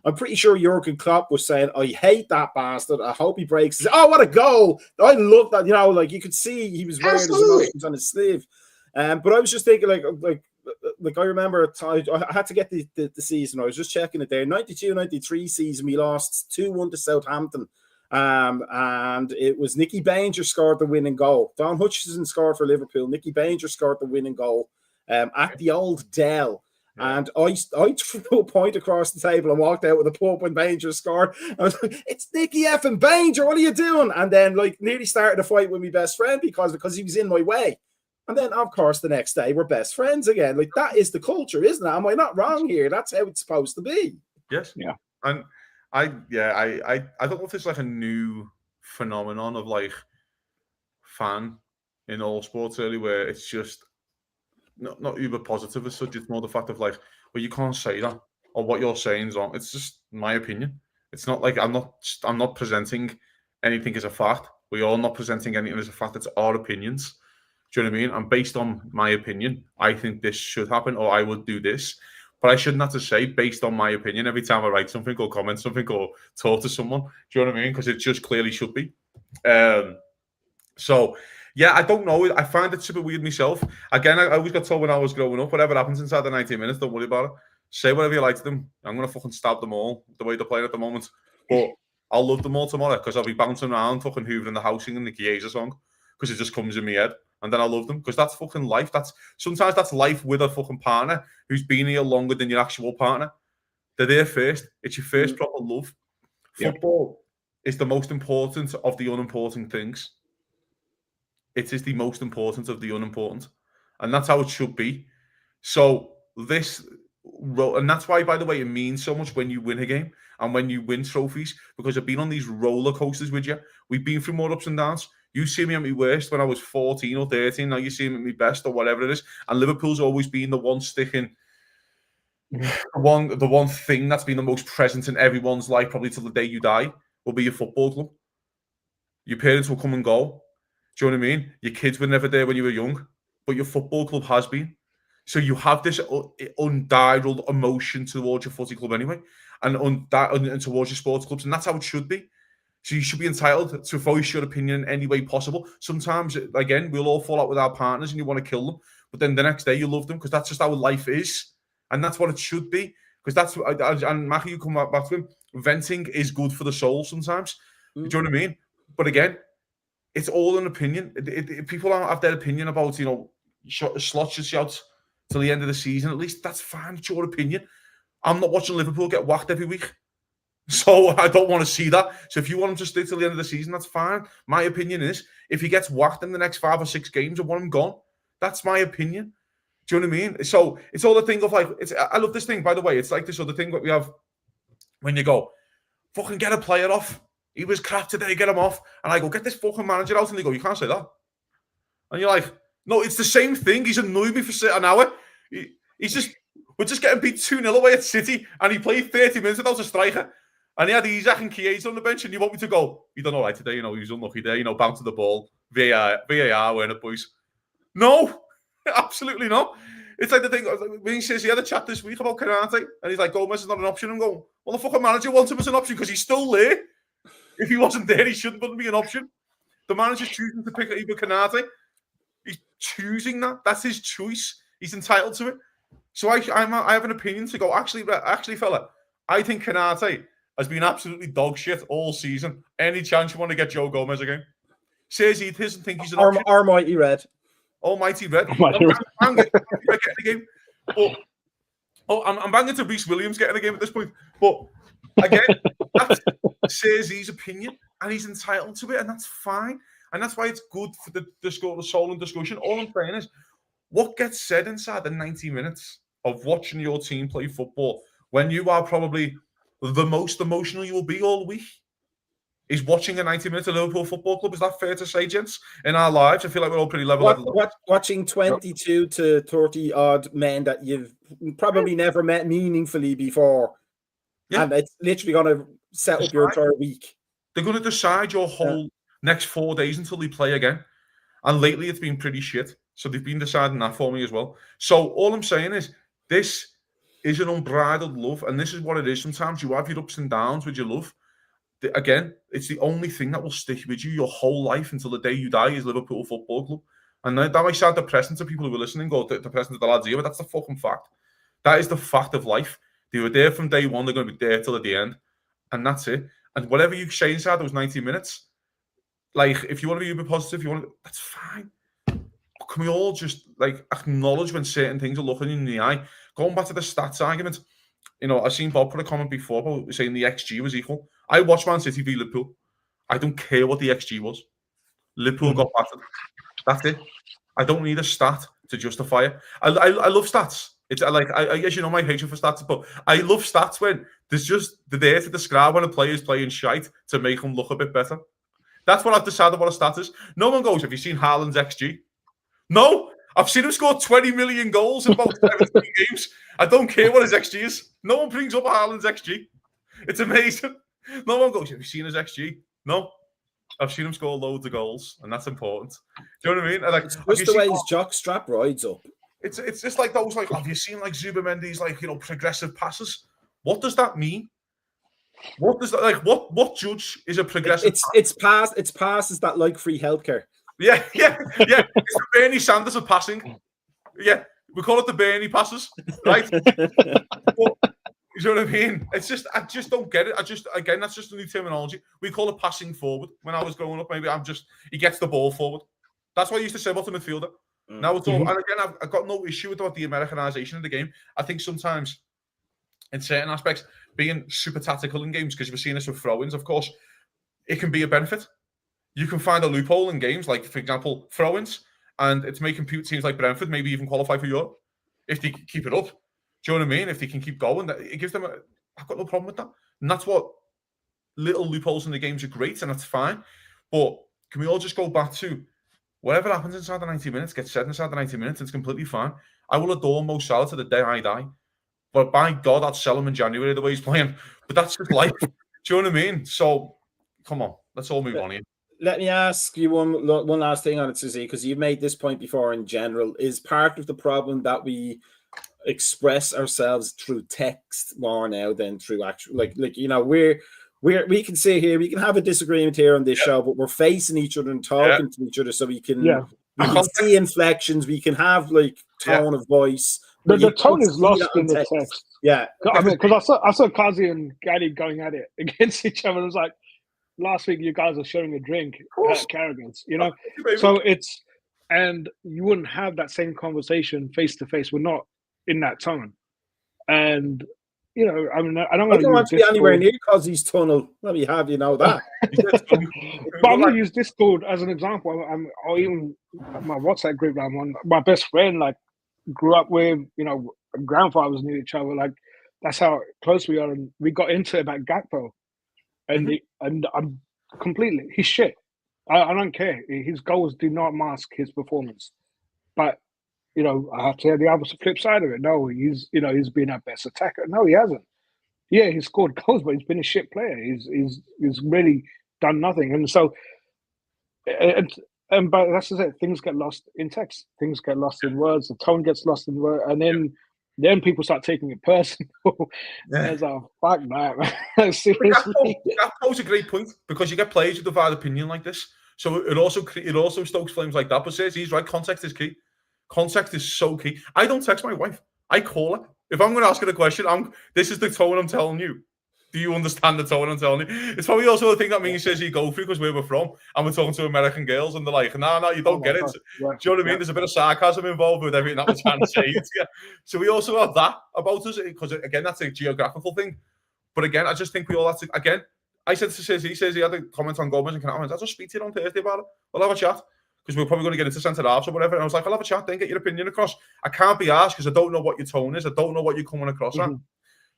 I'm pretty sure Jurgen Klopp was saying, I hate that bastard. I hope he breaks. Oh, what a goal. I love that. You could see he was wearing his emotions on his sleeve. But I was just thinking like I remember I had to get the season. I was just checking it there. 92-93 season, we lost 2-1 to Southampton. And it was Nicky Banger scored the winning goal. Don Hutchison scored for Liverpool. Nicky Banger scored the winning goal at the Old Dell. And I threw a point across the table and walked out with a pump when Banger scored. I was like, it's Nicky effing Banger, what are you doing? And then nearly started a fight with my best friend because he was in my way. And then, of course, the next day we're best friends again. Like, that is the culture, isn't it? Am I not wrong here? That's how it's supposed to be. Yes. Yeah. And I don't know if it's like a new phenomenon of like fan in all sports really, where it's just not uber positive as such. It's more the fact of like, well, you can't say that, or what you're saying is wrong. It's just my opinion. It's not like I'm not presenting anything as a fact. We're all not presenting anything as a fact. It's our opinions. Do you know what I mean? And based on my opinion, I think this should happen, or I would do this. But I shouldn't have to say based on my opinion every time I write something or comment something or talk to someone. Do you know what I mean? Because it just clearly should be. So, yeah, I don't know. I find it super weird myself. Again, I always got told when I was growing up, whatever happens inside the 90 minutes, don't worry about it. Say whatever you like to them. I'm going to fucking stab them all the way they're playing at the moment. But I'll love them all tomorrow because I'll be bouncing around fucking hoovering the house singing the Chiesa song because it just comes in my head. And then I love them because that's fucking life. Sometimes that's life with a fucking partner who's been here longer than your actual partner. They're there first. It's your first proper love. Football is the most important of the unimportant things. It is the most important of the unimportant. And that's how it should be. So and that's why, by the way, it means so much when you win a game and when you win trophies, because I've been on these roller coasters with you. We've been through more ups and downs. You see me at my worst when I was 14 or 13. Now you see me at my best or whatever it is. And Liverpool's always been the one sticking, the one thing that's been the most present in everyone's life, probably till the day you die, will be your football club. Your parents will come and go. Do you know what I mean? Your kids were never there when you were young, but your football club has been. So you have this undialed emotion towards your footy club anyway, and towards your sports clubs, and that's how it should be. So you should be entitled to voice your opinion in any way possible. Sometimes, again, we'll all fall out with our partners and you want to kill them. But then the next day you love them because that's just how life is. And that's what it should be. Because that's what, and Macka, you come back to him, venting is good for the soul sometimes. Do you know what I mean? But again, it's all an opinion. People don't have their opinion about, slots should shout till the end of the season. At least that's fine. It's your opinion. I'm not watching Liverpool get whacked every week. So I don't want to see that. So if you want him to stay till the end of the season, that's fine. My opinion is, if he gets whacked in the next 5 or 6 games, I want him gone. That's my opinion. Do you know what I mean? So it's all the thing of like, I love this thing, by the way. It's like this other thing that we have when you go, fucking get a player off. He was crap today, get him off. And I go, get this fucking manager out. And they go, you can't say that. And you're like, no, it's the same thing. He's annoyed me for an hour. We're just getting beat 2-0 away at City. And he played 30 minutes without a striker. And he had Isaac and Chiesa on the bench, and you want me to go, he done all right today, he was unlucky there, bounced the ball, VAR, weren't it, boys? No, absolutely not. It's like the thing, when he says he had a chat this week about Konate, and he's like, Gomez is not an option. I'm going, well, the fucking manager wants him as an option because he's still there. If he wasn't there, he shouldn't be an option. The manager's choosing to pick either Konate. He's choosing that. That's his choice. He's entitled to it. So I have an opinion to go, actually, fella, I think Konate has been absolutely dog shit all season. Any chance you want to get Joe Gomez again? Says he doesn't think he's an option. Almighty Red. Almighty Red. I'm getting the game. But, I'm banging to Reece Williams getting the game at this point. But again, that's Sayers' opinion, and he's entitled to it, and that's fine. And that's why it's good for the soul and discussion. All I'm saying is, what gets said inside the 90 minutes of watching your team play football when you are probably the most emotional you will be all week is watching a 90 minutes of Liverpool Football Club. Is that fair to say, gents? In our lives, I feel like we're all pretty level. Watching 22 to 30 odd men that you've probably never met meaningfully before. Yeah. And it's literally going to set up your entire week. They're going to decide your whole next 4 days until they play again. And lately, it's been pretty shit. So they've been deciding that for me as well. So all I'm saying is, this is an unbridled love. And this is what it is. Sometimes you have your ups and downs with your love. Again, it's the only thing that will stick with you your whole life until the day you die is Liverpool Football Club. And that might sound depressing to people who are listening, or depressing to the lads here, but that's the fucking fact. That is the fact of life. They were there from day one, they're going to be there till at the end. And that's it. And whatever you say inside those 90 minutes, like, if you want to be uber positive, that's fine. But can we all just, like, acknowledge when certain things are looking you in the eye? Going back to the stats argument, I've seen Bob put a comment before about saying the XG was equal. I watched Man City v Liverpool. I don't care what the XG was. Liverpool got battered. That's it. I don't need a stat to justify it. I love stats. It's like, I guess my hatred for stats, but I love stats when they're there to describe when a player is playing shite to make them look a bit better. That's what I've decided what a stat is. No one goes, have you seen Haaland's XG? No, I've seen him score 20 million goals in about 17 games. I don't care what his XG is. No one brings up Haaland's XG. It's amazing. No one goes, have you seen his XG? No. I've seen him score loads of goals, and that's important. Do you know what I mean? Like, it's just the way his jock strap rides up. It's just like those, like, have you seen, like, Zubamendi's, like, progressive passes? What does that mean? What does that, like, what judge is a progressive It's passes that like free healthcare. Yeah. It's the Bernie Sanders of passing. Yeah, we call it the Bernie passes, right? But, you know what I mean? It's just, I just don't get it. Again, that's just a new terminology. We call it passing forward. When I was growing up, maybe he gets the ball forward. That's what I used to say about the midfielder. Now it's all, and again, I've got no issue with the Americanization of the game. I think sometimes, in certain aspects, being super tactical in games, because we've seen this with throw-ins, of course, it can be a benefit. You can find a loophole in games, like, for example, throw-ins, and it's making teams like Brentford maybe even qualify for Europe if they keep it up. Do you know what I mean? If they can keep going, it gives them I've got no problem with that. And that's what little loopholes in the games are great, and that's fine. But can we all just go back to whatever happens inside the 90 minutes gets said inside the 90 minutes, it's completely fine. I will adore Mo Salah to the day I die. But by God, I'd sell him in January the way he's playing. But that's just life. Do you know what I mean? So, come on. Let's all move on here. Let me ask you one last thing on it, Susie, because you've made this point before in general. Is part of the problem that we express ourselves through text more now than through actual, like we can sit here, we can have a disagreement here on this show, but we're facing each other and talking to each other, so we can see inflections, we can have like tone of voice. The tone is lost in the text. Yeah, I mean, because I saw Kazi and Gaddy going at it against each other. It was like, last week you guys are sharing a drink at Carrigan's, So it's, and you wouldn't have that same conversation face to face. We're not in that tone, and I mean, I don't want to be anywhere near Kazi's tunnel. Let me have that. But I'm going to use Discord as an example. Or even my WhatsApp group that I'm on. My best friend, like, grew up with, grandfathers knew each other. Like, that's how close we are, and we got into it about Gakpo, and and I'm completely, he's shit. I don't care. His goals do not mask his performance, but I have to have the other flip side of it. No, he's been our best attacker. No, he hasn't. Yeah, he's scored goals, but he's been a shit player. He's really done nothing, and so but that's just it. Things get lost in text. Things get lost in words. The tone gets lost in words, and then people start taking it personal. It's like, fuck that, man. Seriously. That poses a great point because you get players with divide opinion like this. So it also stokes flames like that. But says he's right. Context is key. Context is so key. I don't text my wife. I call her. If I'm going to ask her a question, this is the tone I'm telling you. Do you understand the tone I'm telling you? It's probably also the thing that means says you go through because where we're from and we're talking to American girls and they're like, no, you don't get it. Yeah. Do you know what I mean? There's a bit of sarcasm involved with everything that we're trying to say. So we also have that about us because, again, that's a geographical thing. But again, I just think we all have to, again, I said to Says, he says he had a comment on Gomez and I'll just speak to you on Thursday about it. We'll have a chat because we're probably going to get into centre halves or whatever. And I was like, I'll have a chat, then get your opinion across. I can't be asked because I don't know what your tone is. I don't know what you're coming across at.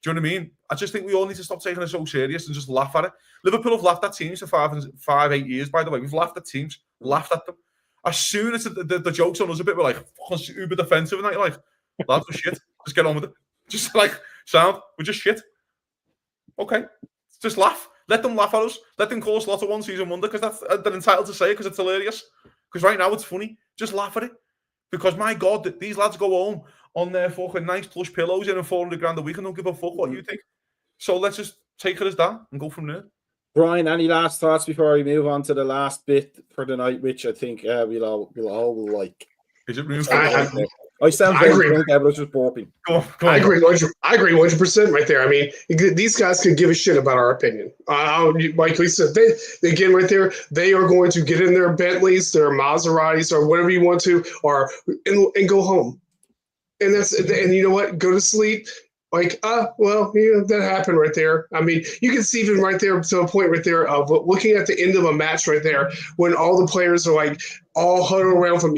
Do you know what I mean? I just think we all need to stop taking it so serious and just laugh at it. Liverpool have laughed at teams for 8 years, by the way. We've laughed at teams, laughed at them. As soon as the joke's on us a bit, we're like, fucking uber defensive, and that you're like, lads, we're shit. Just get on with it. Just like, sound, we're just shit. Okay. Just laugh. Let them laugh at us. Let them call us lots of one-season wonder because they're entitled to say it because it's hilarious. Because right now it's funny. Just laugh at it. Because, my God, these lads go home on their fucking nice plush pillows in and 400 grand a week and don't give a fuck what you think. So let's just take it as that and go from there. Brian, any last thoughts before we move on to the last bit for the night, which I think we'll all like? Is it room for I sound very drunk, but I was just burping. Go on. I agree 100% right there. I mean, these guys could give a shit about our opinion. Like we said, they again right there, they are going to get in their Bentleys, their Maseratis, or whatever you want to, and go home. And you know what? Go to sleep. Like, that happened right there. I mean, you can see even right there to a point right there of looking at the end of a match right there when all the players are like all huddled around from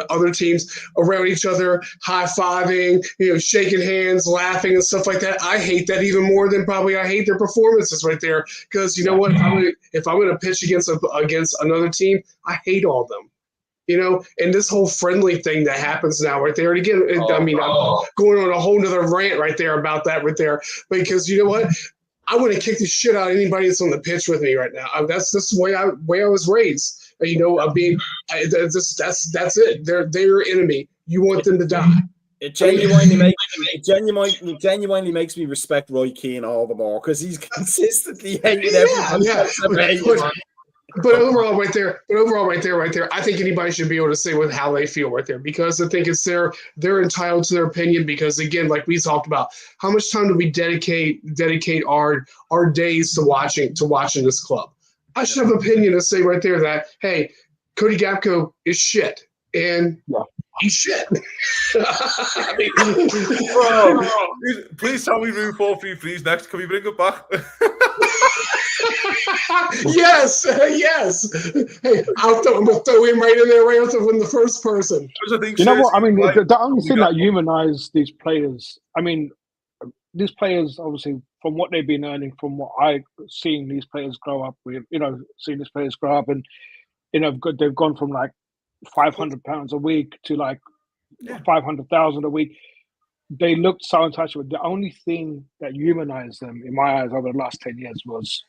other teams around each other, high-fiving, shaking hands, laughing and stuff like that. I hate that even more than probably I hate their performances right there because you know what? If I'm going to pitch against another team, I hate all of them. And this whole friendly thing that happens now right there. And again, I'm going on a whole nother rant right there about that right there. Because you know what? I want to kick the shit out of anybody that's on the pitch with me right now. That's the way I was raised. That's it. They're your enemy. You want them to die. It genuinely makes me respect Roy Keane all the more because he's consistently hating everybody. But overall, right there, I think anybody should be able to say how they feel right there because I think it's they're entitled to their opinion because again, like we talked about, how much time do we dedicate our days to watching this club? I should have an opinion to say right there that hey, Cody Gakpo is shit and he's shit. I mean, bro, please tell me room 433 next. Can we bring it back? Yes. Hey, I'm gonna throw him right in there, right after when the first person. You know what? I mean, the only thing that humanized these players. I mean, these players obviously from what they've been earning, from what I've seen these players grow up with. Seeing these players grow up, and they've gone from like £500 a week to like 500,000 a week. They looked so untouchable. The only thing that humanized them, in my eyes, over the last 10 years was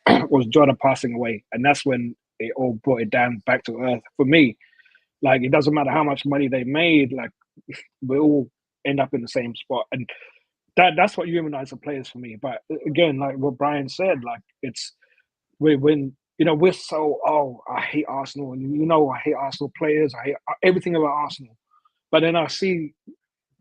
Jota passing away, and that's when it all brought it down back to earth for me. Like it doesn't matter how much money they made, like we all end up in the same spot, and that's what humanized the players for me. But again, like what Brian said, like it's when we're so I hate Arsenal, and I hate Arsenal players, I hate everything about Arsenal, but then I see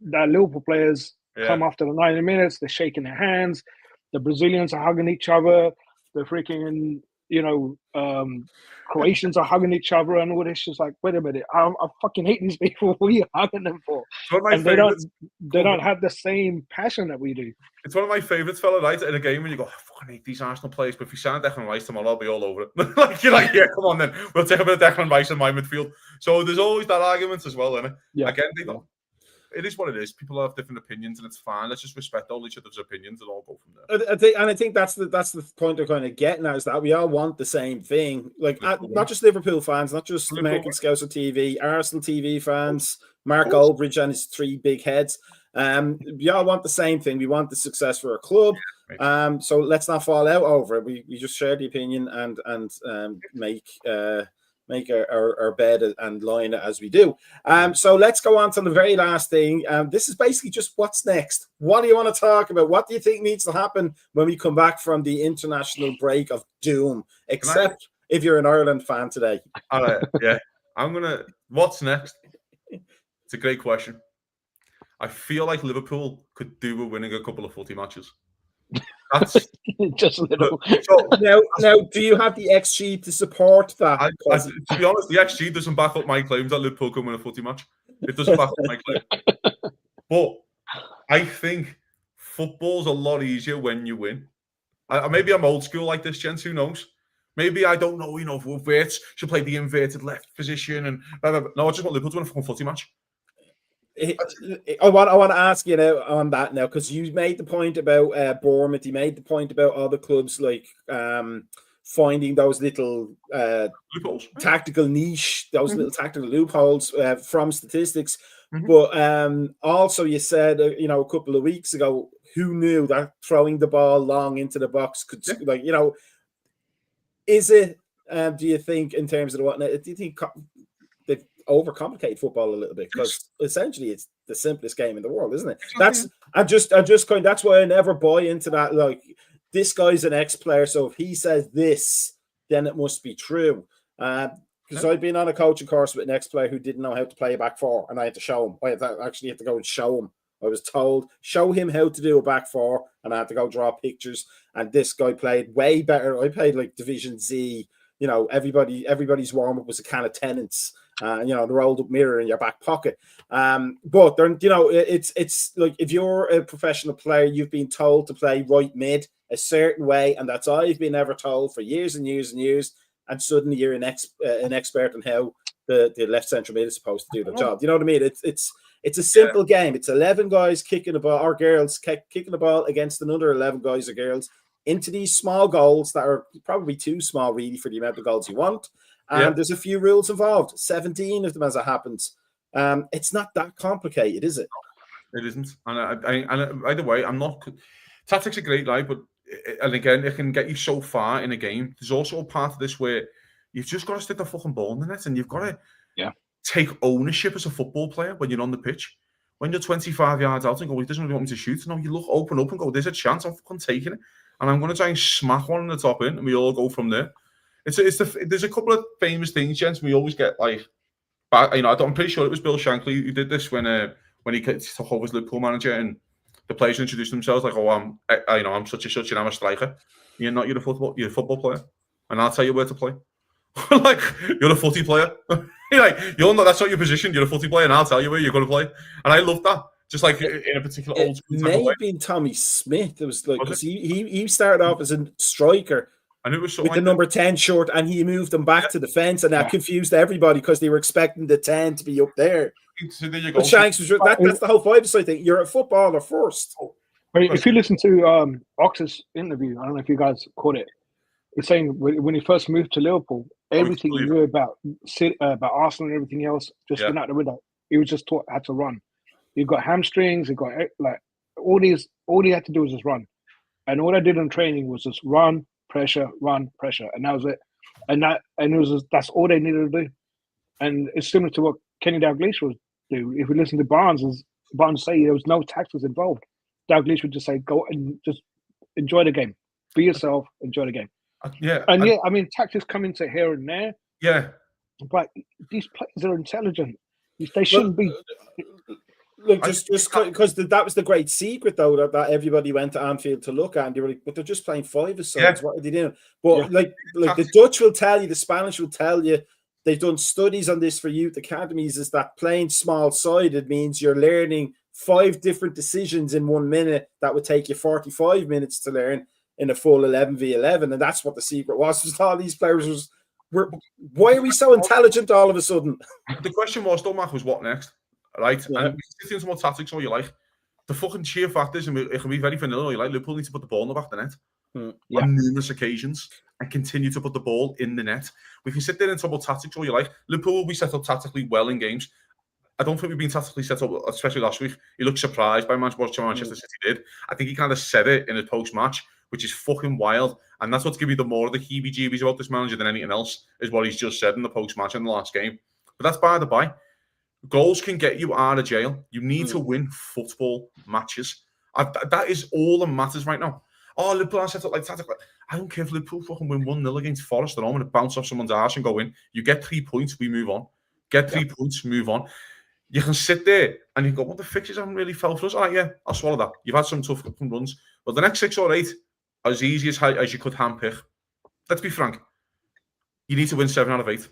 that Liverpool players come after the 90 minutes, they're shaking their hands, the Brazilians are hugging each other, the freaking, Croatians are hugging each other and all this. Just like, wait a minute, I fucking hate these people. What are you hugging them for? And they don't have the same passion that we do. It's one of my favourites, fella, right? In a game when you go, I fucking hate these Arsenal players, but if you sign Declan Rice tomorrow, I'll be all over it. Like, you're like, yeah, come on then. We'll take a bit of Declan Rice in my midfield. So there's always that argument as well, isn't it? Yeah. Again, it is what it is. People have different opinions, and it's fine. Let's just respect all each other's opinions and all go from there. I think that's the point they're kind of getting at, is that we all want the same thing. Like not just Liverpool fans, not just American Scouser TV, Arsenal TV fans, Mark Goldbridge and his 3 big heads. We all want the same thing. We want the success for our club. So let's not fall out over it. We just share the opinion and make our bed and line it as we do. So let's go on to the very last thing. This is basically just what's next. What do you want to talk about? What do you think needs to happen when we come back from the international break of doom? Except if you're an Ireland fan today. All right, yeah. What's next? It's a great question. I feel like Liverpool could do with winning a couple of footy matches. That's just a little. So now, do you have the XG to support that? To be honest, the XG doesn't back up my claims that Liverpool can win a footy match. It doesn't back up my claim. But I think football's a lot easier when you win. Maybe I'm old school like this, gents. Who knows? Maybe I don't know. If Wirtz should play the inverted left position and blah, blah, blah. No, I just want Liverpool to win a fucking footy match. I want to ask you now on that now, because you made the point about Bournemouth. You made the point about other clubs like finding those little loopholes, tactical niche, those little tactical loopholes from statistics. Mm-hmm. But also you said a couple of weeks ago, who knew that throwing the ball long into the box could is it? Do you think in terms of do you think they've overcomplicated football a little bit, because essentially it's the simplest game in the world, isn't it? That's that's why I never buy into that. Like, this guy's an ex-player, so if he says this, then it must be true. Because I've been on a coaching course with an ex-player who didn't know how to play a back four, and I had to show him. I actually had to go and show him. I was told, show him how to do a back four, and I had to go draw pictures. And this guy played way better. I played like Division Z. Everybody's warm-up was a can of Tennent's. The rolled up mirror in your back pocket. But then, it's like, if you're a professional player, you've been told to play right mid a certain way, and that's all you've been ever told for years and years and years. And suddenly you're an expert on how the left central mid is supposed to do the job. You know what I mean? It's a simple game. It's 11 guys kicking the ball, or girls kicking the ball against another 11 guys or girls into these small goals that are probably too small, really, for the amount of goals you want. And there's a few rules involved, 17 of them as it happens. It's not that complicated, is it? It isn't. And by the way, I'm not. Tactics are great, right? But again, it can get you so far in a game. There's also a part of this where you've just got to stick the fucking ball in the net, and you've got to take ownership as a football player when you're on the pitch. When you're 25 yards out and go, he doesn't really want me to shoot. No, you look open up and go, there's a chance, I'm fucking taking it. And I'm going to try and smack one in the top in, and we all go from there. There's a couple of famous things, gents. We always get I'm pretty sure it was Bill Shankly who did this when he took over as Liverpool manager, and the players introduced themselves like, "Oh, I'm such and I'm a striker." You're a football player, and I'll tell you where to play. Like, you're a footy player. That's not your position. You're a footy player, and I'll tell you where you're going to play. And I love that. Just like in a particular old school type of way. It may have been Tommy Smith. It was like, because he started off as a striker. And it was with the number 10 short, and he moved them back to defence, and that confused everybody because they were expecting the 10 to be up there. So there you go. But Shanks was that's the whole vibe. So I think you're a footballer first. If you listen to Ox's interview, I don't know if you guys caught it. He's saying when he first moved to Liverpool, everything he knew about Arsenal and everything else just went out the window. He was just taught how to run. You've got hamstrings. You've got all he had to do was just run, and all I did in training was just run. Pressure, and that was it. That's all they needed to do. And it's similar to what Kenny Dalglish would do. If we listen to Barnes say there was no tactics involved, Dalglish would just say, go and just enjoy the game. Be yourself, enjoy the game. I mean, tactics come into here and there. Yeah. But these players are intelligent. They shouldn't be. Look, just because that was the great secret, though, that everybody went to Anfield to look at, and they were like, but they're just playing five-a-sides. What are they doing? But like the Dutch will tell you, the Spanish will tell you, they've done studies on this for youth academies, is that playing small-sided means you're learning 5 different decisions in 1 minute that would take you 45 minutes to learn in a full 11v11, and that's what the secret was. All these players why are we so intelligent all of a sudden? The question was, though, Mac, was what next? Right, and we can sit into more tactics all you like. The fucking sheer fact is, and it can be very vanilla, you like, Liverpool need to put the ball in the back of the net on numerous occasions and continue to put the ball in the net. We can sit there and talk about tactics all you like. Liverpool will be set up tactically well in games. I don't think we've been tactically set up, especially last week. He looked surprised by what Manchester City did. I think he kind of said it in his post-match, which is fucking wild. And that's what's giving me the more of the heebie-jeebies about this manager than anything else, is what he's just said in the post-match in the last game. But that's by the by. Goals can get you out of jail. You need to win football matches. That is all that matters right now. Oh, Liverpool are set up like tactical. I don't care if Liverpool fucking win 1-0 against Forest at home and bounce off someone's arse and go in. You get 3 points, we move on. Get 3 points, move on. You can sit there and you go, well, the fixtures haven't really fell for us. All right, yeah, I'll swallow that. You've had some tough runs. But the next 6 or 8 are as easy as you could handpick. Let's be frank. You need to win 7 out of 8.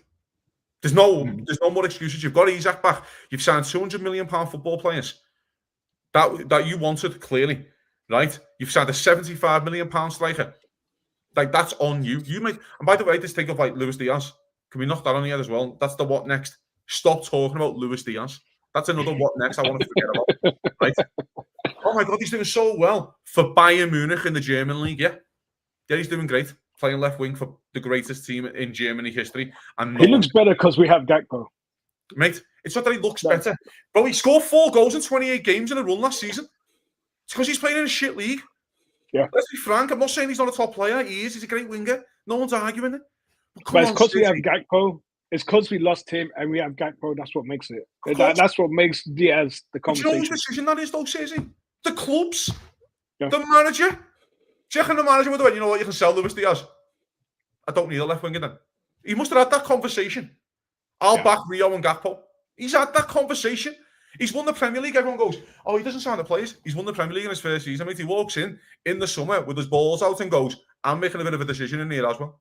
There's no more excuses. You've got Isak back. You've signed £200 million football players that you wanted, clearly, right? You've signed a £75 million striker. Like, that's on you. And by the way, this thing of like Luis Diaz, can we knock that on the head as well? That's the what next. Stop talking about Luis Diaz. That's another what next I want to forget about. Right? Oh my God, he's doing so well for Bayern Munich in the German league. Yeah, he's doing great. Playing left wing for the greatest team in Germany history. And he looks better because we have Gakpo. Mate, it's not that he looks better. Bro, he scored 4 goals in 28 games in a run last season. It's because he's playing in a shit league. Yeah. Let's be frank. I'm not saying he's not a top player. He is. He's a great winger. No one's arguing it. But it's because we have Gakpo. It's because we lost him and we have Gakpo. That's what makes it. That's what makes Diaz the conversation. Do you know whose decision that is, though, Stacey? The club's. Yeah. The manager. Checking the manager would have went, you know what, you can sell Luis Diaz. I don't need a left winger then. He must have had that conversation. I'll back Rio and Gakpo. He's had that conversation. He's won the Premier League. Everyone goes, oh, he doesn't sign the players. He's won the Premier League in his first season. Mate, he walks in the summer with his balls out and goes, I'm making a bit of a decision in here as well.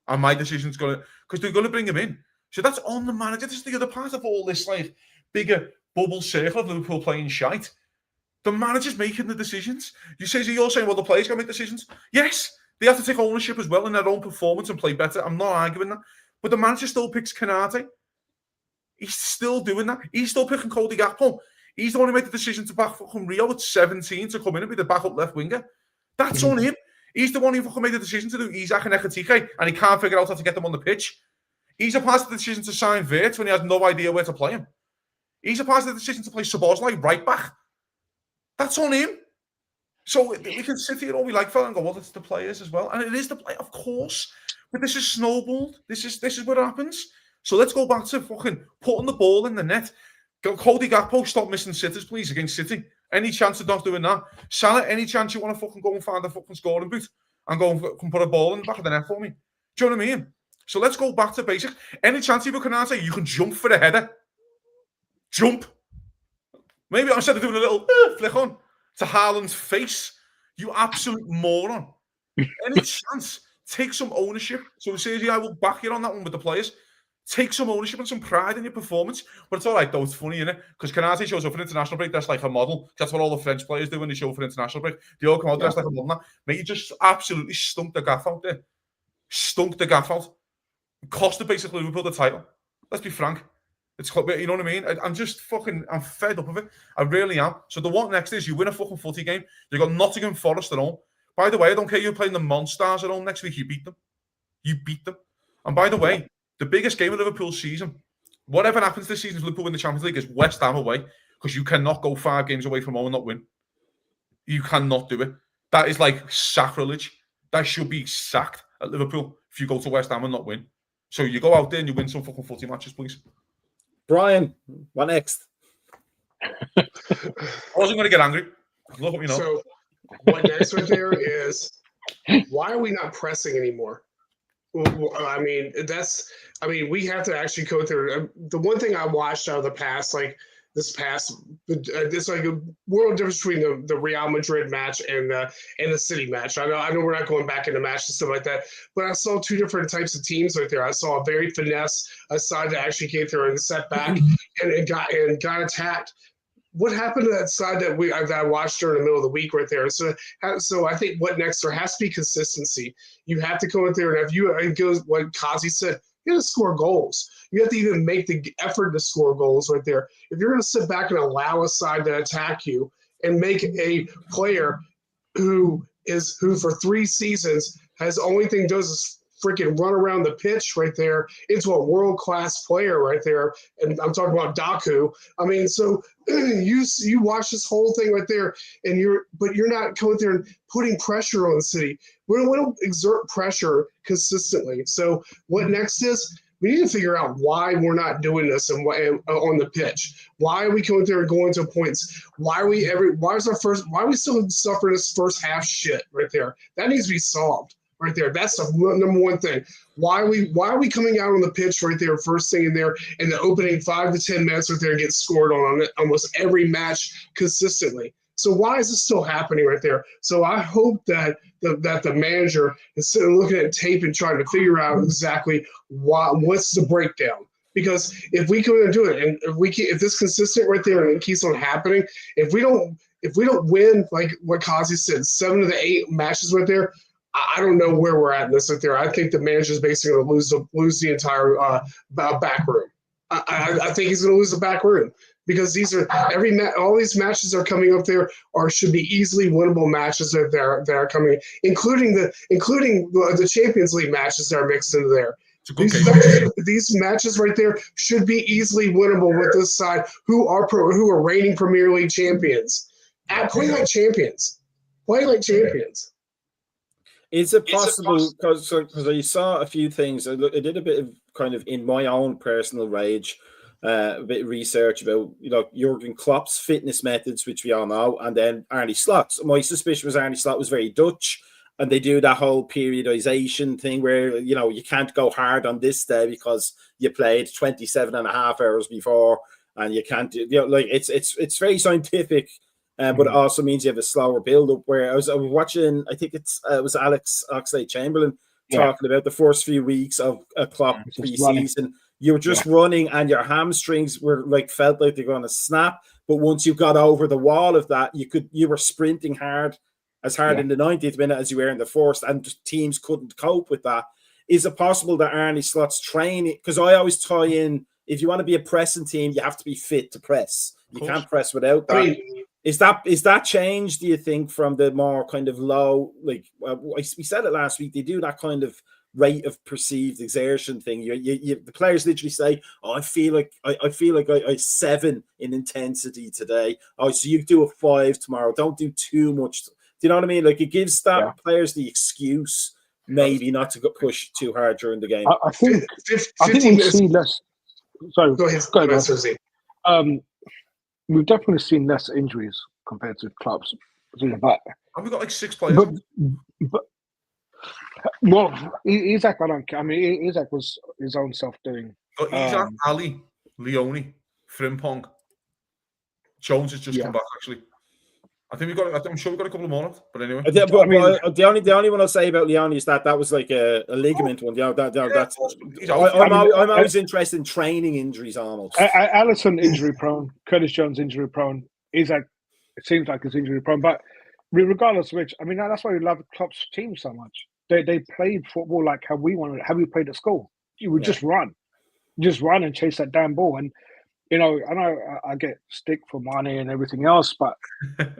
And my decision's going to, because they're going to bring him in. So that's on the manager. This is the other part of all this, like, bigger bubble circle of Liverpool playing shite. The manager's making the decisions. You're saying, well, the players can make decisions. Yes, they have to take ownership as well in their own performance and play better. I'm not arguing that. But the manager still picks Canate. He's still doing that. He's still picking Cody Gakpo. He's the one who made the decision to back fucking Rio at 17 to come in and be the backup left winger. That's on him. He's the one who fucking made the decision to do Isak and Ekitike, and he can't figure out how to get them on the pitch. He's a part of the decision to sign Wirtz when he has no idea where to play him. He's a part of the decision to play Szoboszlai right back. That's on him. So we can sit here all we like, fella, and go, well, it's the players as well. And it is the play, of course. But this is snowballed. This is what happens. So let's go back to fucking putting the ball in the net. Cody Gakpo, stop missing sitters, please, against City. Any chance of not doing that? Salah, any chance you want to fucking go and find a fucking scoring boot and go and put a ball in the back of the net for me? Do you know what I mean? So let's go back to basics. Any chance you can answer, you can jump for the header. Jump. Maybe instead of doing a little flick on to Haaland's face, you absolute moron. Any chance, take some ownership. So Sergi, I will back you on that one with the players. Take some ownership and some pride in your performance. But it's all right, though. It's funny, isn't it? Because Canate shows up for international break. That's like a model. That's what all the French players do when they show for international break. They all come out dressed like a model. Mate, you just absolutely stunk the gaff out there. Stunk the gaff out. Costed basically Liverpool the title. Let's be frank. It's, you know what I mean? I'm fed up of it. I really am. So the what next is you win a fucking footy game. You got Nottingham Forest at home. By the way, I don't care you're playing the Monsters at home next week. You beat them. You beat them. And by the way, the biggest game of Liverpool's season, whatever happens this season if Liverpool win the Champions League, is West Ham away, because you cannot go 5 games away from home and not win. You cannot do it. That is like sacrilege. That should be sacked at Liverpool if you go to West Ham and not win. So you go out there and you win some fucking footy matches, please. Brian, what next? I wasn't going to get angry. Look at me now. So what next right there is, why are we not pressing anymore? I mean, we have to actually go through. The one thing I watched out of the past, it's like a world difference between the Real Madrid match and the City match. I know we're not going back into match and stuff like that, but I saw 2 different types of teams right there. I saw a very finesse side that actually came through and set back and got attacked. What happened to that side that I watched during the middle of the week right there? So I think what next, there has to be consistency. You have to go in there, and it goes what Kazi said, you got to score goals. You have to even make the effort to score goals right there. If you're going to sit back and allow a side to attack you and make a player who for 3 seasons has only thing does is freaking run around the pitch right there into a world-class player right there. And I'm talking about Daku. I mean, so you watch this whole thing right there, and you're not coming there and putting pressure on the city. We don't exert pressure consistently. So what next is, we need to figure out why we're not doing this and on the pitch. Why are we going there and going to points? Why are we still suffering this first half shit right there? That needs to be solved right there. That's the number one thing. Why are we coming out on the pitch right there, first thing in there, in the opening 5 to 10 minutes right there and get scored on almost every match consistently? So why is this still happening right there? So I hope that the manager is sitting looking at tape and trying to figure out exactly what's the breakdown. Because if we can do it, and if this consistent right there and it keeps on happening, if we don't win, like what Kazi said, 7 of the 8 matches right there, I don't know where we're at in this right there. I think the manager is basically going to lose the entire back room. I think he's going to lose the back room. Because all these matches are coming up there should be easily winnable matches that are coming, including the Champions League matches that are mixed into there. These matches right there should be easily winnable with this side who are reigning Premier League champions. Play like champions. Play like champions. Is it possible? Because I saw a few things. I did a bit of kind of in my own personal rage. A bit of research about Jurgen Klopp's fitness methods, which we all know, and then Arne Slot's. My suspicion was Arne Slot was very Dutch, and they do that whole periodization thing where you can't go hard on this day because you played 27 and a half hours before, and you can't do it's very scientific, but it also means you have a slower build up. Where I was watching, I think it was Alex Oxlade-Chamberlain talking about the first few weeks of a Klopp pre-season. You were just running, and your hamstrings were felt like they're going to snap. But once you got over the wall of that, you were sprinting hard in the 90th minute as you were in the first, and teams couldn't cope with that. Is it possible that Arne Slot's training? Because I always tie in, if you want to be a pressing team, you have to be fit to press. You can't press without that. I mean, is that change? Do you think from the more kind of low, we said it last week? They do that kind of rate of perceived exertion thing. The players literally say, "Oh, I feel like I 7 in intensity today. Oh, so you do a 5 tomorrow. Don't do too much." Do you know what I mean? It gives players the excuse maybe not to push too hard during the game. I think we've seen less. Sorry, go ahead. We've definitely seen less injuries compared to clubs. But have we got 6 players? But well, Isak, I don't care. I mean, Isak was his own self doing. Isak, Ali, Leone, Frimpong, Jones has just come back. Actually, I think I'm sure we've got a couple more. But anyway, the only one I'll say about Leone is that was like a ligament one. That's. I'm always interested in training injuries. Almost. Alisson injury prone, Curtis Jones injury prone. Isak, it seems like he's injury prone, but regardless of which, I mean, that's why we love Klopp's team so much. They played football like how we played at school. You would just run and chase that damn ball. And I know I get stick for Mane and everything else, but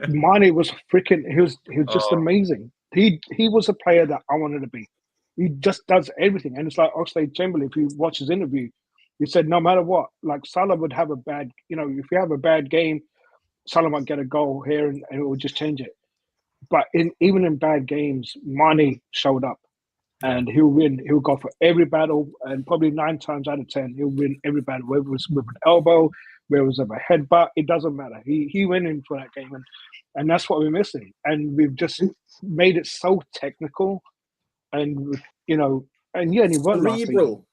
Mane was freaking. He was just amazing. He was a player that I wanted to be. He just does everything, and it's like Oxlade-Chamberlain. If you watch his interview, he said no matter what, like Salah would have a bad. If you have a bad game, Salah might get a goal here, and it will just change it. But even in bad games, Mane showed up, and he'll win. He'll go for every battle, and probably 9 times out of 10, he'll win every battle. Whether it was with an elbow, whether it was with a headbutt, it doesn't matter. He went in for that game, and that's what we're missing. And we've just made it so technical, and he won cerebral,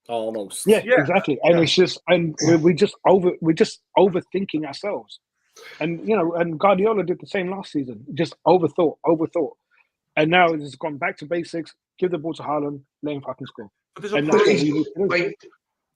almost. Yeah, exactly. And it's just, and we're just overthinking ourselves. And and Guardiola did the same last season. Just overthought, and now it's gone back to basics. Give the ball to Haaland, let him fucking score. And that's what we need to do.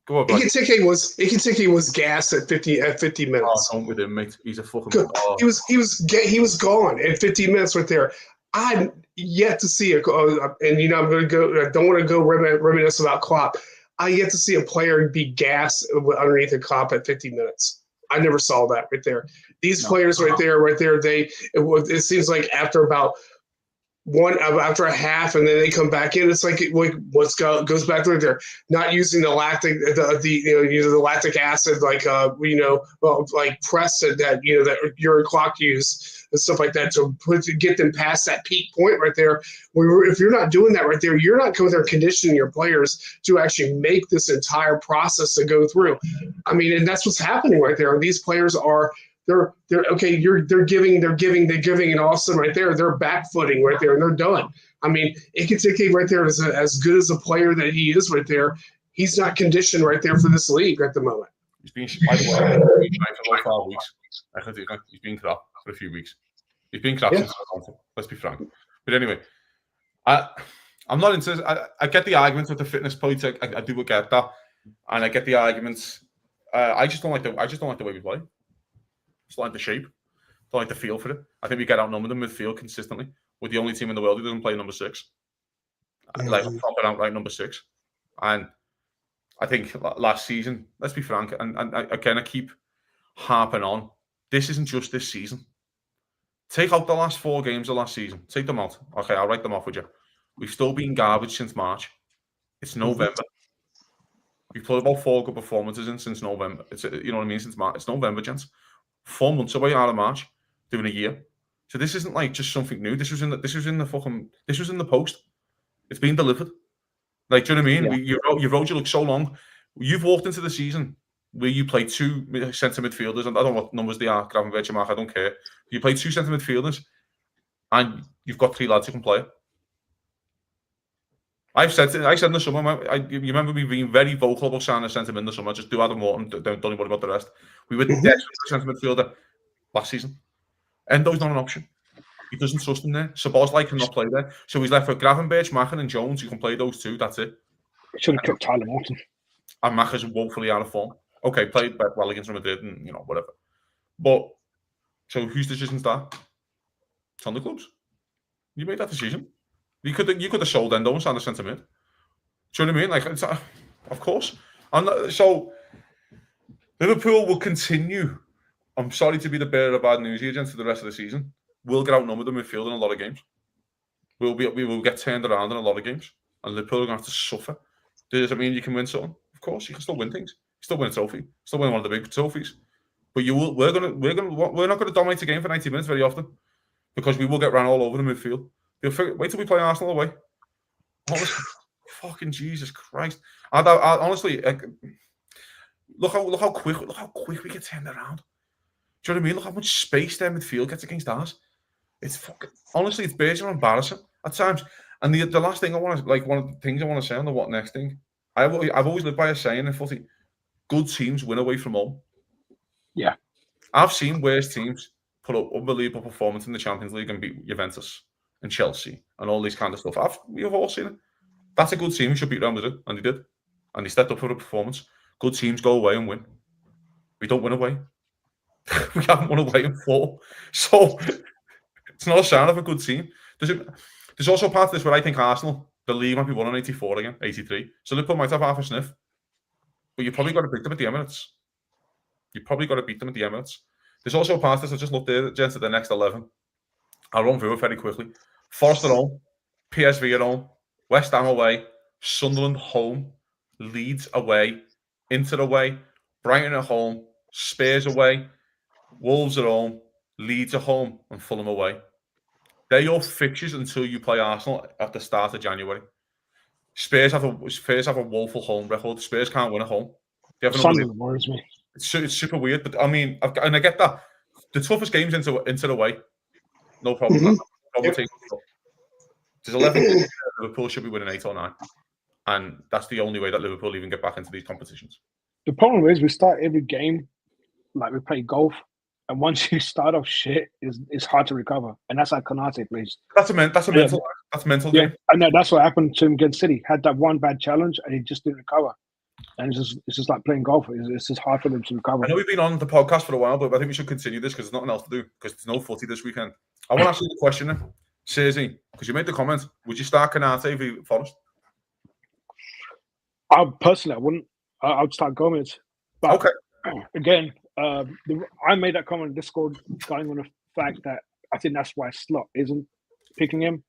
Go on, Ikitike was gassed at 50 minutes. I'm with him, mate. He's a fucking. He was gone at 50 minutes right there. I'm yet to see it, and I'm going to go. I don't want to go reminisce about Klopp. I yet to see a player be gassed underneath a Klopp at 50 minutes. I never saw that right there. These players right there, it seems like after about after a half, and then they come back in. It's like goes back to there, not using the lactic the lactic acid like like press that that urine clock use and stuff like that to get them past that peak point right there. Where if you're not doing that right there, you're not going there conditioning your players to actually make this entire process to go through. I mean, and that's what's happening right there. These players are. They're okay. They're giving, and all of a sudden right there, they're backfooting right there, and they're done. I mean, Ikitike right there is as good as a player that he is right there. He's not conditioned right there for this league at the moment. He's been by the way, for about 5 weeks. He's been crap for a few weeks. He's been crap since let's be frank. But anyway, I'm not into. I get the arguments with the fitness points. I do get that, and I get the arguments. I just don't like the way we play. Just like the shape, don't like the feel for it. I think we get outnumbered in midfield consistently. We're the only team in the world who doesn't play number 6. Like proper outright number 6. And I think last season, let's be frank, and again I keep harping on, this isn't just this season. Take out the last 4 games of last season. Take them out. Okay, I'll write them off with you. We've still been garbage since March. It's November. We've put about 4 good performances in since November. It's you know what I mean, since March. It's November, gents. 4 months away out of March, doing a year. So this isn't like just something new. This was in the post. It's been delivered. Like, do you know what I mean? Yeah. Your road you look so long. You've walked into the season where you played 2 centre midfielders, and I don't know what numbers they are, Gravenberch and Macka, I don't care. You played 2 centre midfielders, and you've got 3 lads who can play. I said in the summer, you remember me being very vocal about signing a centre mid in the summer. Just do Adam Morton, don't worry about the rest. We were desperate for a centre midfielder last season. Endo's not an option. He doesn't trust him there. Szoboszlai cannot play there. So he's left for Gravenberch, Macka and Jones. You can play those 2, that's it. Should have kept Tyler Morton. And Macka's woefully out of form. Okay, played well against Real Madrid and, whatever. But, so whose decision's that? It's on the clubs. You made that decision. You could have sold Endo and signed a centre mid. Do you know what I mean? Like, it's, of course. And so Liverpool will continue. I'm sorry to be the bearer of bad news here, gents, for the rest of the season. We'll get outnumbered in midfield in a lot of games. We will get turned around in a lot of games, and Liverpool are going to have to suffer. Does that mean you can win something? Of course, you can still win things. You still win a trophy. Still win one of the big trophies. But we're not going to dominate the game for 90 minutes very often, because we will get ran all over the midfield. Wait till we play Arsenal away. Honestly, fucking Jesus Christ! Honestly, look how quick we get turned around. Do you know what I mean? Look how much space their midfield gets against ours. It's fucking honestly, it's basically embarrassing at times. And the last thing I want to one of the things I want to say on the what next thing. I've always lived by a saying in footy: good teams win away from home. Yeah, I've seen worse teams put up unbelievable performance in the Champions League and beat Juventus and Chelsea and all this kind of stuff. We've all seen it. That's a good team who should beat Real Madrid, and they did. And they stepped up for the performance. Good teams go away and win. We don't win away. We haven't won away in 4. So it's not a sign of a good team. There's also part of this where I think Arsenal, the league might be won on 84 again, 83. So Liverpool might have half a sniff. But you probably got to beat them at the Emirates. There's also part of this, I just looked there, gents, at the next 11. I'll run through it very quickly. Forest at home, PSV at home, West Ham away, Sunderland home, Leeds away, Inter away, Brighton at home, Spurs away, Wolves at home, Leeds at home, and Fulham away. They're your fixtures until you play Arsenal at the start of January. Spurs have a woeful home record. Spurs can't win at home. Sunderland worries me. It's super weird, but I mean, I get that. The toughest games into the way. No problem. There's 11 games Liverpool should be winning 8 or 9. And that's the only way that Liverpool even get back into these competitions. The problem is we start every game like we play golf. And once you start off shit, it's hard to recover. And that's like Konate plays. That's a mental game. I know that's what happened to him against City. Had that one bad challenge and he just didn't recover. And it's just like playing golf. It's just hard for them to recover. I know we've been on the podcast for a while, but I think we should continue this because there's nothing else to do because there's no footy this weekend. I want to ask you the question, Sergi, because you made the comment. Would you start Konate v Forest? I wouldn't. I would start Gomez. But okay. Again, I made that comment in Discord going on the fact that I think that's why Slot isn't picking him.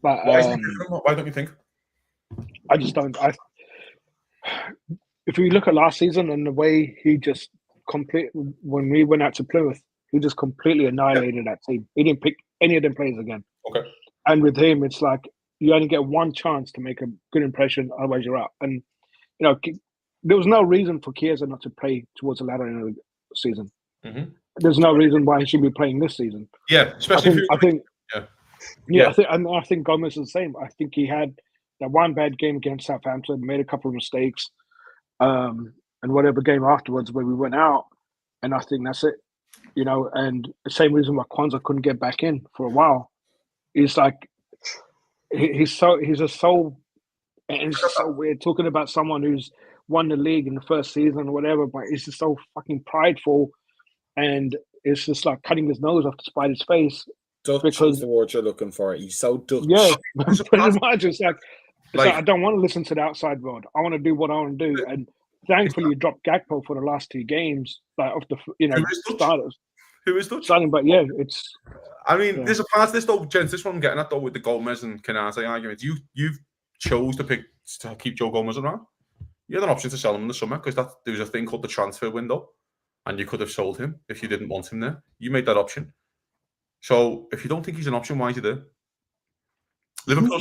But why don't you think? I just don't. If you look at last season and the way he just when we went out to Plymouth, he just completely annihilated that team. He didn't pick any of them players again. Okay. And with him, it's like you only get one chance to make a good impression, otherwise you're out. And there was no reason for Chiesa not to play towards the latter end of the season. Mm-hmm. There's no reason why he should be playing this season. Yeah, especially I think Gomez is the same. I think he had that one bad game against Southampton, made a couple of mistakes, and whatever game afterwards where we went out, and I think that's it. And the same reason why Kwanzaa couldn't get back in for a while. He's like, he's just so weird talking about someone who's won the league in the first season or whatever, but he's just so fucking prideful, and it's just like cutting his nose off to spite his face. Dutch is the word you're looking for. He's so Dutch. Yeah, pretty much. It's like I don't want to listen to the outside world. I want to do what I want to do. And thankfully, you dropped Gakpo for the last 2 games, like of the starters. Who is Dutch? Starting, but yeah, it's. I mean, there's a part of this though, gents. This one I'm getting at though with the Gomez and Canate arguments. You've chose to keep Joe Gomez around. You had an option to sell him in the summer because there was a thing called the transfer window, and you could have sold him if you didn't want him there. You made that option. So if you don't think he's an option, why is he there? Liverpool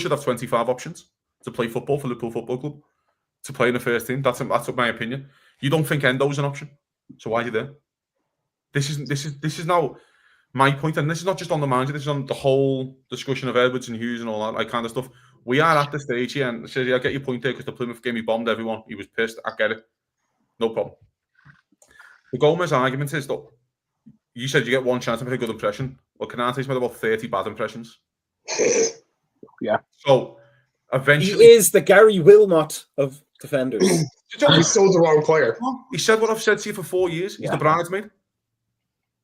should have 25 options to play football for Liverpool Football Club, to play in the first team. That's my opinion. You don't think Endo's an option, so why is he there? This is now my point, and this is not just on the manager. This is on the whole discussion of Edwards and Hughes and all that kind of stuff. We are at the stage here, and says, I get your point there because the Plymouth game he bombed everyone. He was pissed. I get it, no problem. The Gomez argument is though. You said you get one chance to make a good impression. Well, Canate's made about 30 bad impressions. Yeah. So, eventually... He is the Gary Wilmot of defenders. He sold the wrong player. He said what I've said to you for 4 years. He's the bridesmaid.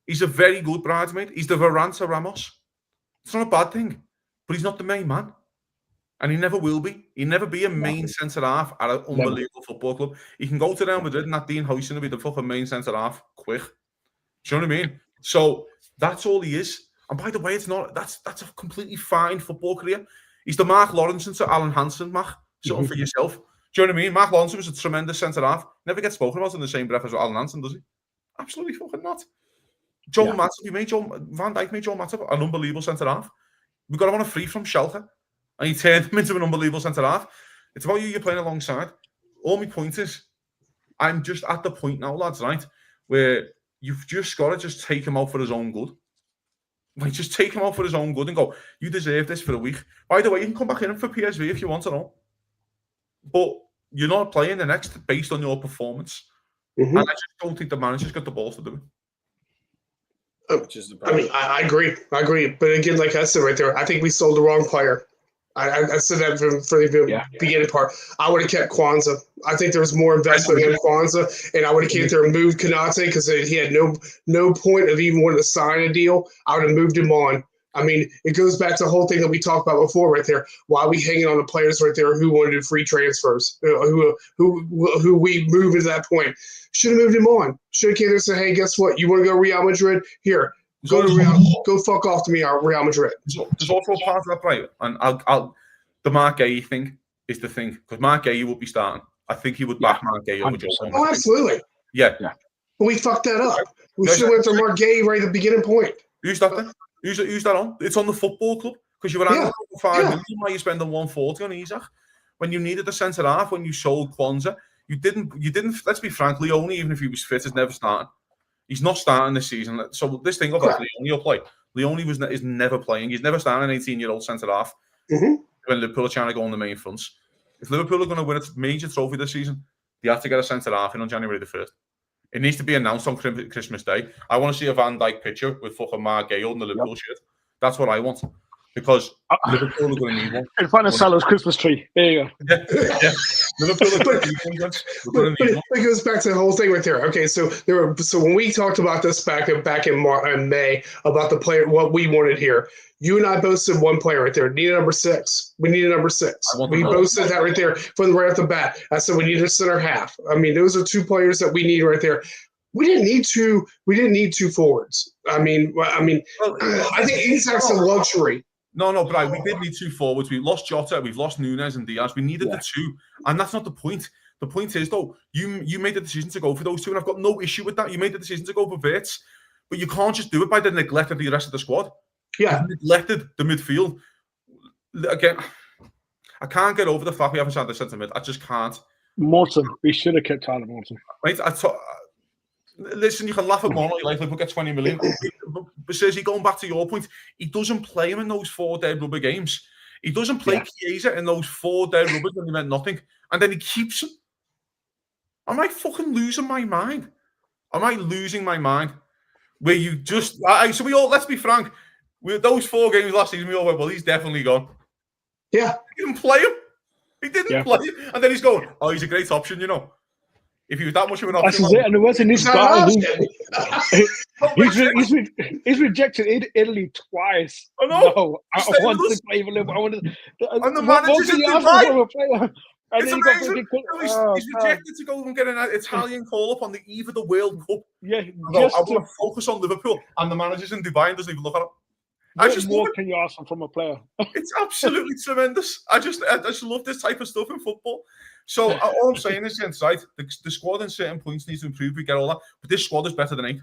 He's a very good bridesmaid. He's the Varane to Ramos. It's not a bad thing. But he's not the main man. And he never will be. He'll never be a main centre-half at an unbelievable football club. He can go to Real Madrid and that Dean Huyson will be the fucking main centre-half quick. Do you know what I mean? So that's all he is. And by the way, it's not. That's a completely fine football career. He's the Mark Lawrence to Alan Hansen, Mark. Something for yourself. Do you know what I mean? Mark Lawrence was a tremendous centre half. Never gets spoken about in the same breath as Alan Hansen, does he? Absolutely fucking not. Joel Matip, Van Dijk made Joel Matip an unbelievable centre half. We got him on a free from Schalke, and he turned him into an unbelievable centre half. It's about you're playing alongside. All my point is, I'm just at the point now, lads, right, where you've just got to just take him out for his own good. Like, just take him out for his own good and go, you deserve this for a week. By the way, you can come back in for PSV if you want to know. But you're not playing the next based on your performance. Mm-hmm. And I just don't think the manager's got the balls to do it. Which is the problem. I agree. But again, like I said right there, I think we sold the wrong player. I said that from the beginning part. I would have kept Kwanzaa. I think there was more investment in Kwanzaa, and I would have kept there and moved Konate because he had no point of even wanting to sign a deal. I would have moved him on. I mean, it goes back to the whole thing that we talked about before right there. Why are we hanging on the players right there who wanted free transfers, who we moved at that point? Should have moved him on. Should have came there and said, hey, guess what? You want to go Real Madrid? Here. Go fuck off to me, Real Madrid. There's also a part of that, right? And the Mark Gay thing is the thing because Mark Gay would be starting. I think he would back Mark Gay over Joe. Oh, absolutely. Yeah. But we fucked that up. We should have went to Mark Gay right at the beginning point. Who's that then? Who's that on? It's on the football club because you were angling for 5 million. Why you spending 140 on Isaac when you needed a centre half? When you sold Kwanzaa, you didn't. Let's be frank, Leone, even if he was fit, is never starting. He's not starting this season. So this thing of Leone will play. Leone is never playing. He's never starting an 18-year-old centre half when Liverpool are trying to go on the main fronts. If Liverpool are going to win a major trophy this season, they have to get a centre half in on January the 1st. It needs to be announced on Christmas Day. I want to see a Van Dijk picture with fucking Mark Gay on the Liverpool shirt. That's what I want. Because Liverpool are going to need one. In front of Salah's Christmas tree. There you go. Yeah. Liverpool are going to need one. But it goes back to the whole thing right there. Okay, so when we talked about this back in May about the player, what we wanted here, you and I both said one player right there. Need a number 6. We need a number 6. We both said that right there from right off the bat. I said we need a center half. I mean, those are 2 players that we need right there. We didn't need 2. We didn't need 2 forwards. I think Isak's a luxury. No, but we did need 2 forwards. We lost Jota, we've lost Nunes and Diaz. We needed the 2, and that's not the point. The point is, though, you made the decision to go for those 2, and I've got no issue with that. You made the decision to go for Wirtz, but you can't just do it by the neglect of the rest of the squad. Yeah, you've neglected the midfield. Again, I can't get over the fact we haven't signed the centre mid. I just can't. Morton, we should have kept Tyler Morton. Right, listen, you can laugh at Mono, like Liverpool get 20 million. But Sergi, going back to your point, he doesn't play him in those 4 dead rubber games. He doesn't play Chiesa in those 4 dead rubbers when he meant nothing. And then he keeps him. Am I fucking losing my mind? Am I losing my mind? Where you just... so we all, let's be frank, with those 4 games last season, we all went, well, he's definitely gone. Yeah. He didn't play him. He didn't play him. And then he's going, oh, he's a great option, you know. If he was that much of an option... That's it, and it wasn't this guy. He's rejected Italy twice. I know. No, I want to play for Liverpool. I want to... And the manager's in Dubai. And then amazing. He's rejected to go and get an Italian call-up on the eve of the World Cup. Yeah, I want to focus on Liverpool, and the manager's in Dubai and doesn't even look at him. What more can you ask from a player? It's absolutely tremendous. I just love this type of stuff in football. So all I'm saying is, right, the squad in certain points needs to improve. We get all that, but this squad is better than 8,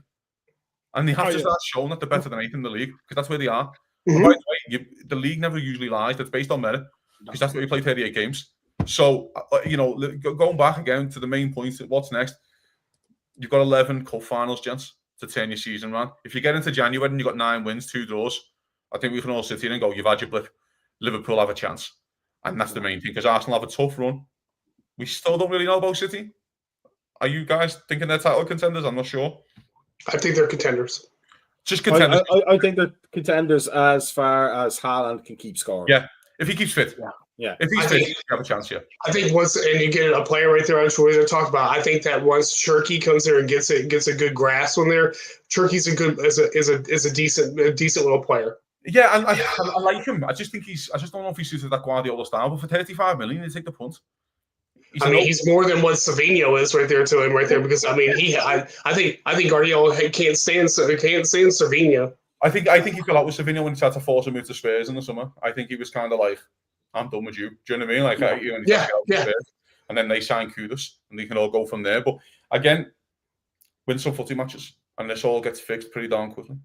and they have to start showing that they're better than 8 in the league, because that's where they are. Mm-hmm. By the way, the league never usually lies. It's based on merit, because that's where you play 38 games. So, going back again to the main point, what's next? You've got 11 cup finals, gents, to turn your season around. If you get into January and you've got 9 wins, 2 draws, I think we can all sit here and go, you've had your blip. Liverpool have a chance. And that's the main thing, because Arsenal have a tough run. We still don't really know about City. Are you guys thinking they're title contenders? I'm not sure. I think they're contenders. Just contenders. I think they're contenders as far as Haaland can keep scoring. Yeah, if he keeps fit. Yeah. If he's fit, you have a chance, I think once, and you get a player right there, I'm sure we're going to talk about. I think that once Cherky comes there and gets a good grasp on there, Cherky's is a decent little player. Yeah, and I like him. I just don't know if he suits that Guardiola style, but for 35 million, you take the punt. He's more than what Savinho is right there to him right there, because I think Guardiola can't stand Savinho. I think he fell out with Savinho when he tried to force him into Spurs in the summer. I think he was kind of like, I'm done with you. Do you know what I mean? Like, and then they sign Kudus, and they can all go from there. But again, win some footy matches, and this all gets fixed pretty darn quickly.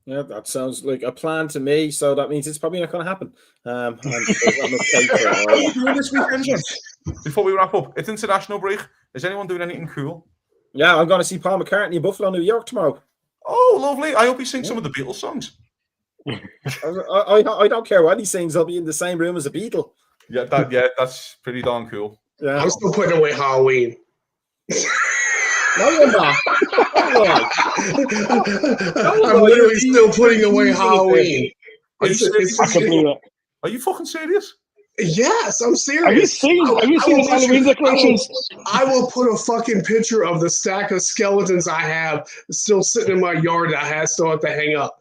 Yeah, that sounds like a plan to me. So that means it's probably not going to happen. What are you doing this weekend, gents? Before we wrap up, it's international break. Is anyone doing anything cool? Yeah, I'm going to see Paul McCartney in Buffalo, New York tomorrow. Oh, lovely. I hope he sings some of the Beatles songs. I don't care what he sings. I'll be in the same room as a Beatle. Yeah, that's pretty darn cool. Yeah. I'm still putting away Halloween. No, you're not. I'm literally still putting away Halloween. Are you fucking serious? Yes, I'm serious. Have you seen Halloween decorations? I will put a fucking picture of the stack of skeletons I have still sitting in my yard that I still have to hang up.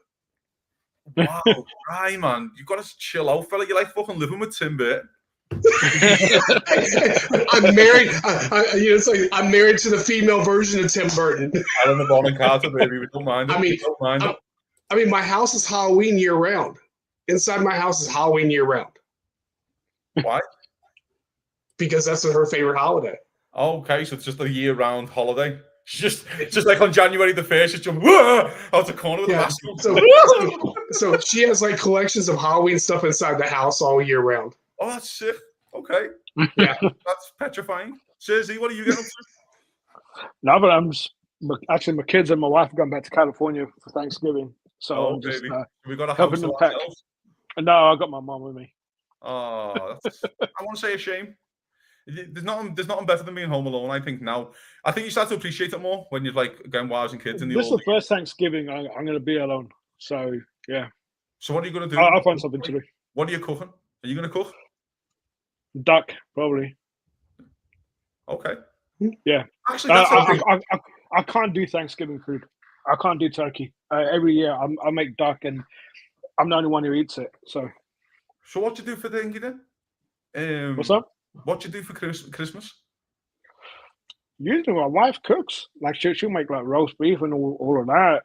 Wow, right, man. You got to chill out, fella. You're like fucking living with Tim Burton. I'm married. I'm married to the female version of Tim Burton. Alan the Bonham Carter, baby. We don't mind it. I mean, my house is Halloween year round. Inside my house is Halloween year round. Why? Because that's her favorite holiday. Oh, okay, so it's just a year-round holiday. Just like on January the 1st, she's jumping out the corner with the mask on. So she has like collections of Halloween stuff inside the house all year round. Oh, that's sick. Okay. Yeah. That's petrifying. Seriously, what are you getting up to? No, but actually my kids and my wife are going back to California for Thanksgiving. So I'm just, we got a helping them pack. No, I got my mom with me. Oh, I want to say a shame. There's nothing better than being home alone. I think now. I think you start to appreciate it more when you're like again wives and kids. This is the first Thanksgiving I'm going to be alone. So yeah. So what are you going to do? I'll find something to do. What are you cooking? Are you going to cook? Duck, probably. Okay. Yeah. Actually, I can't do Thanksgiving food. I can't do turkey. Every year I make duck, and I'm the only one who eats it. So what you do for Thanksgiving then? What's up? What you do for Christmas? Usually my wife cooks. Like she'll make like roast beef and all of that.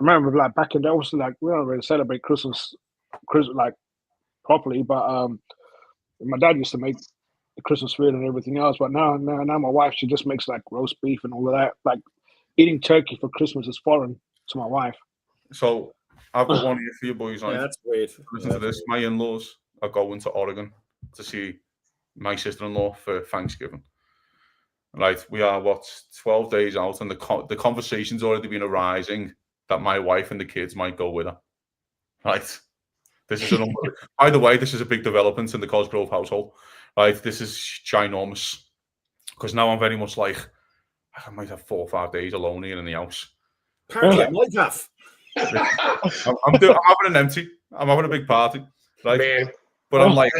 remember like back in the obviously like we don't really celebrate Christmas like properly, but my dad used to make the Christmas food and everything else. But now my wife, she just makes like roast beef and all of that. Like eating turkey for Christmas is foreign to my wife. So I've got one here for you boys. Right? Yeah, that's weird. Listen to this. My in-laws are going to Oregon to see my sister-in-law for Thanksgiving. Right, we are 12 days out, and the conversation's already been arising that my wife and the kids might go with her. Right, this is by the way, this is a big development in the Cosgrove household. Right, this is ginormous because now I'm very much like I might have 4 or 5 days alone here in the house. Party I might have. I'm having an empty. I'm having a big party, right? Man. But I'm like,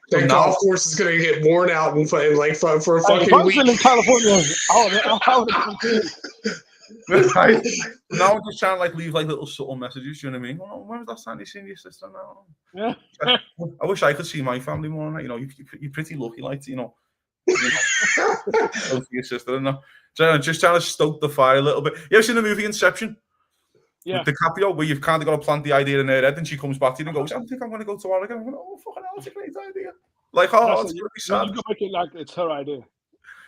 the golf course is going to get worn out and like for a fucking week. In California, right? Now I'm just trying to like leave like little subtle messages. You know what I mean? Oh, when was that time you seen your sister now? Yeah. I wish I could see my family more. You know, you're pretty lucky, like you know, your sister and that. So just trying to stoke the fire a little bit. You ever seen the movie Inception? Yeah. With DiCaprio, where you've kind of got to plant the idea in her head, and she comes back to you and goes, "I think I'm going to go to Oregon." I'm going, "Oh, fucking hell, it's a great idea." Like, it's going to be sad. You got to make it like it's her idea.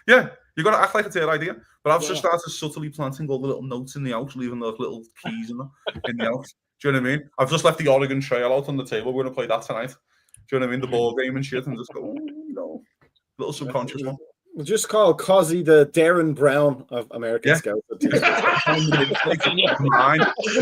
Yeah, you got to act like it's her idea. But I've just started subtly planting all the little notes in the house, leaving those little keys in the house. Do you know what I mean? I've just left the Oregon Trail out on the table. We're going to play that tonight. Do you know what I mean? The ball game and shit, and just go, oh, no, little subconscious one. We'll just call Cozzy the Darren Brown of American Scouser.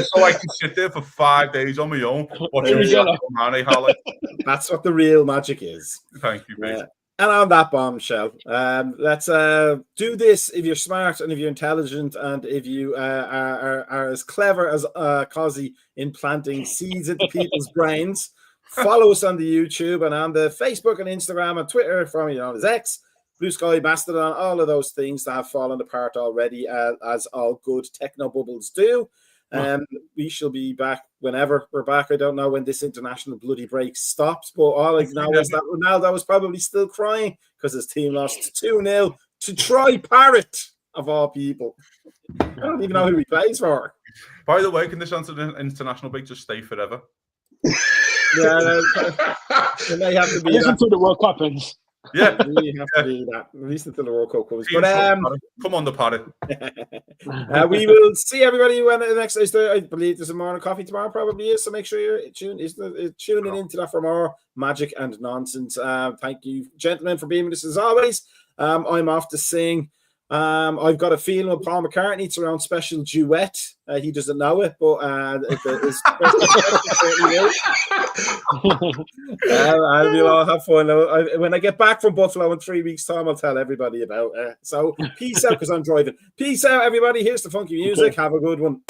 So I can sit there for 5 days on my own watching highlights. That's what the real magic is. Thank you, mate. And on that bombshell, let's do this if you're smart and if you're intelligent and if you are as clever as Cozzy in planting seeds into people's brains. Follow us on the YouTube and on the Facebook and Instagram and Twitter from his X. Blue Sky, Mastodon, all of those things that have fallen apart already, as all good techno bubbles do. We shall be back whenever we're back. I don't know when this international bloody break stops, but all I know is that Ronaldo was probably still crying because his team lost 2-0 to Troy Parrott, of all people. I don't even know who he plays for. By the way, can this international break just stay forever? Yeah, it may have to be. Listen to the World Cup ends. Yeah, we have to do that. At least until the World Cup comes. But come on, the party. We will see everybody when the next day. I believe there's a morning coffee tomorrow. Probably is. So make sure you're tuning into that for more magic and nonsense. Thank you, gentlemen, for being with us as always. I'm off to sing. I've got a feeling with Paul McCartney it's around special duet. He doesn't know it, but we'll all have fun. When I get back from Buffalo in 3 weeks' time, I'll tell everybody about it. So peace out because I'm driving. Peace out, everybody. Here's the funky music. Have a good one.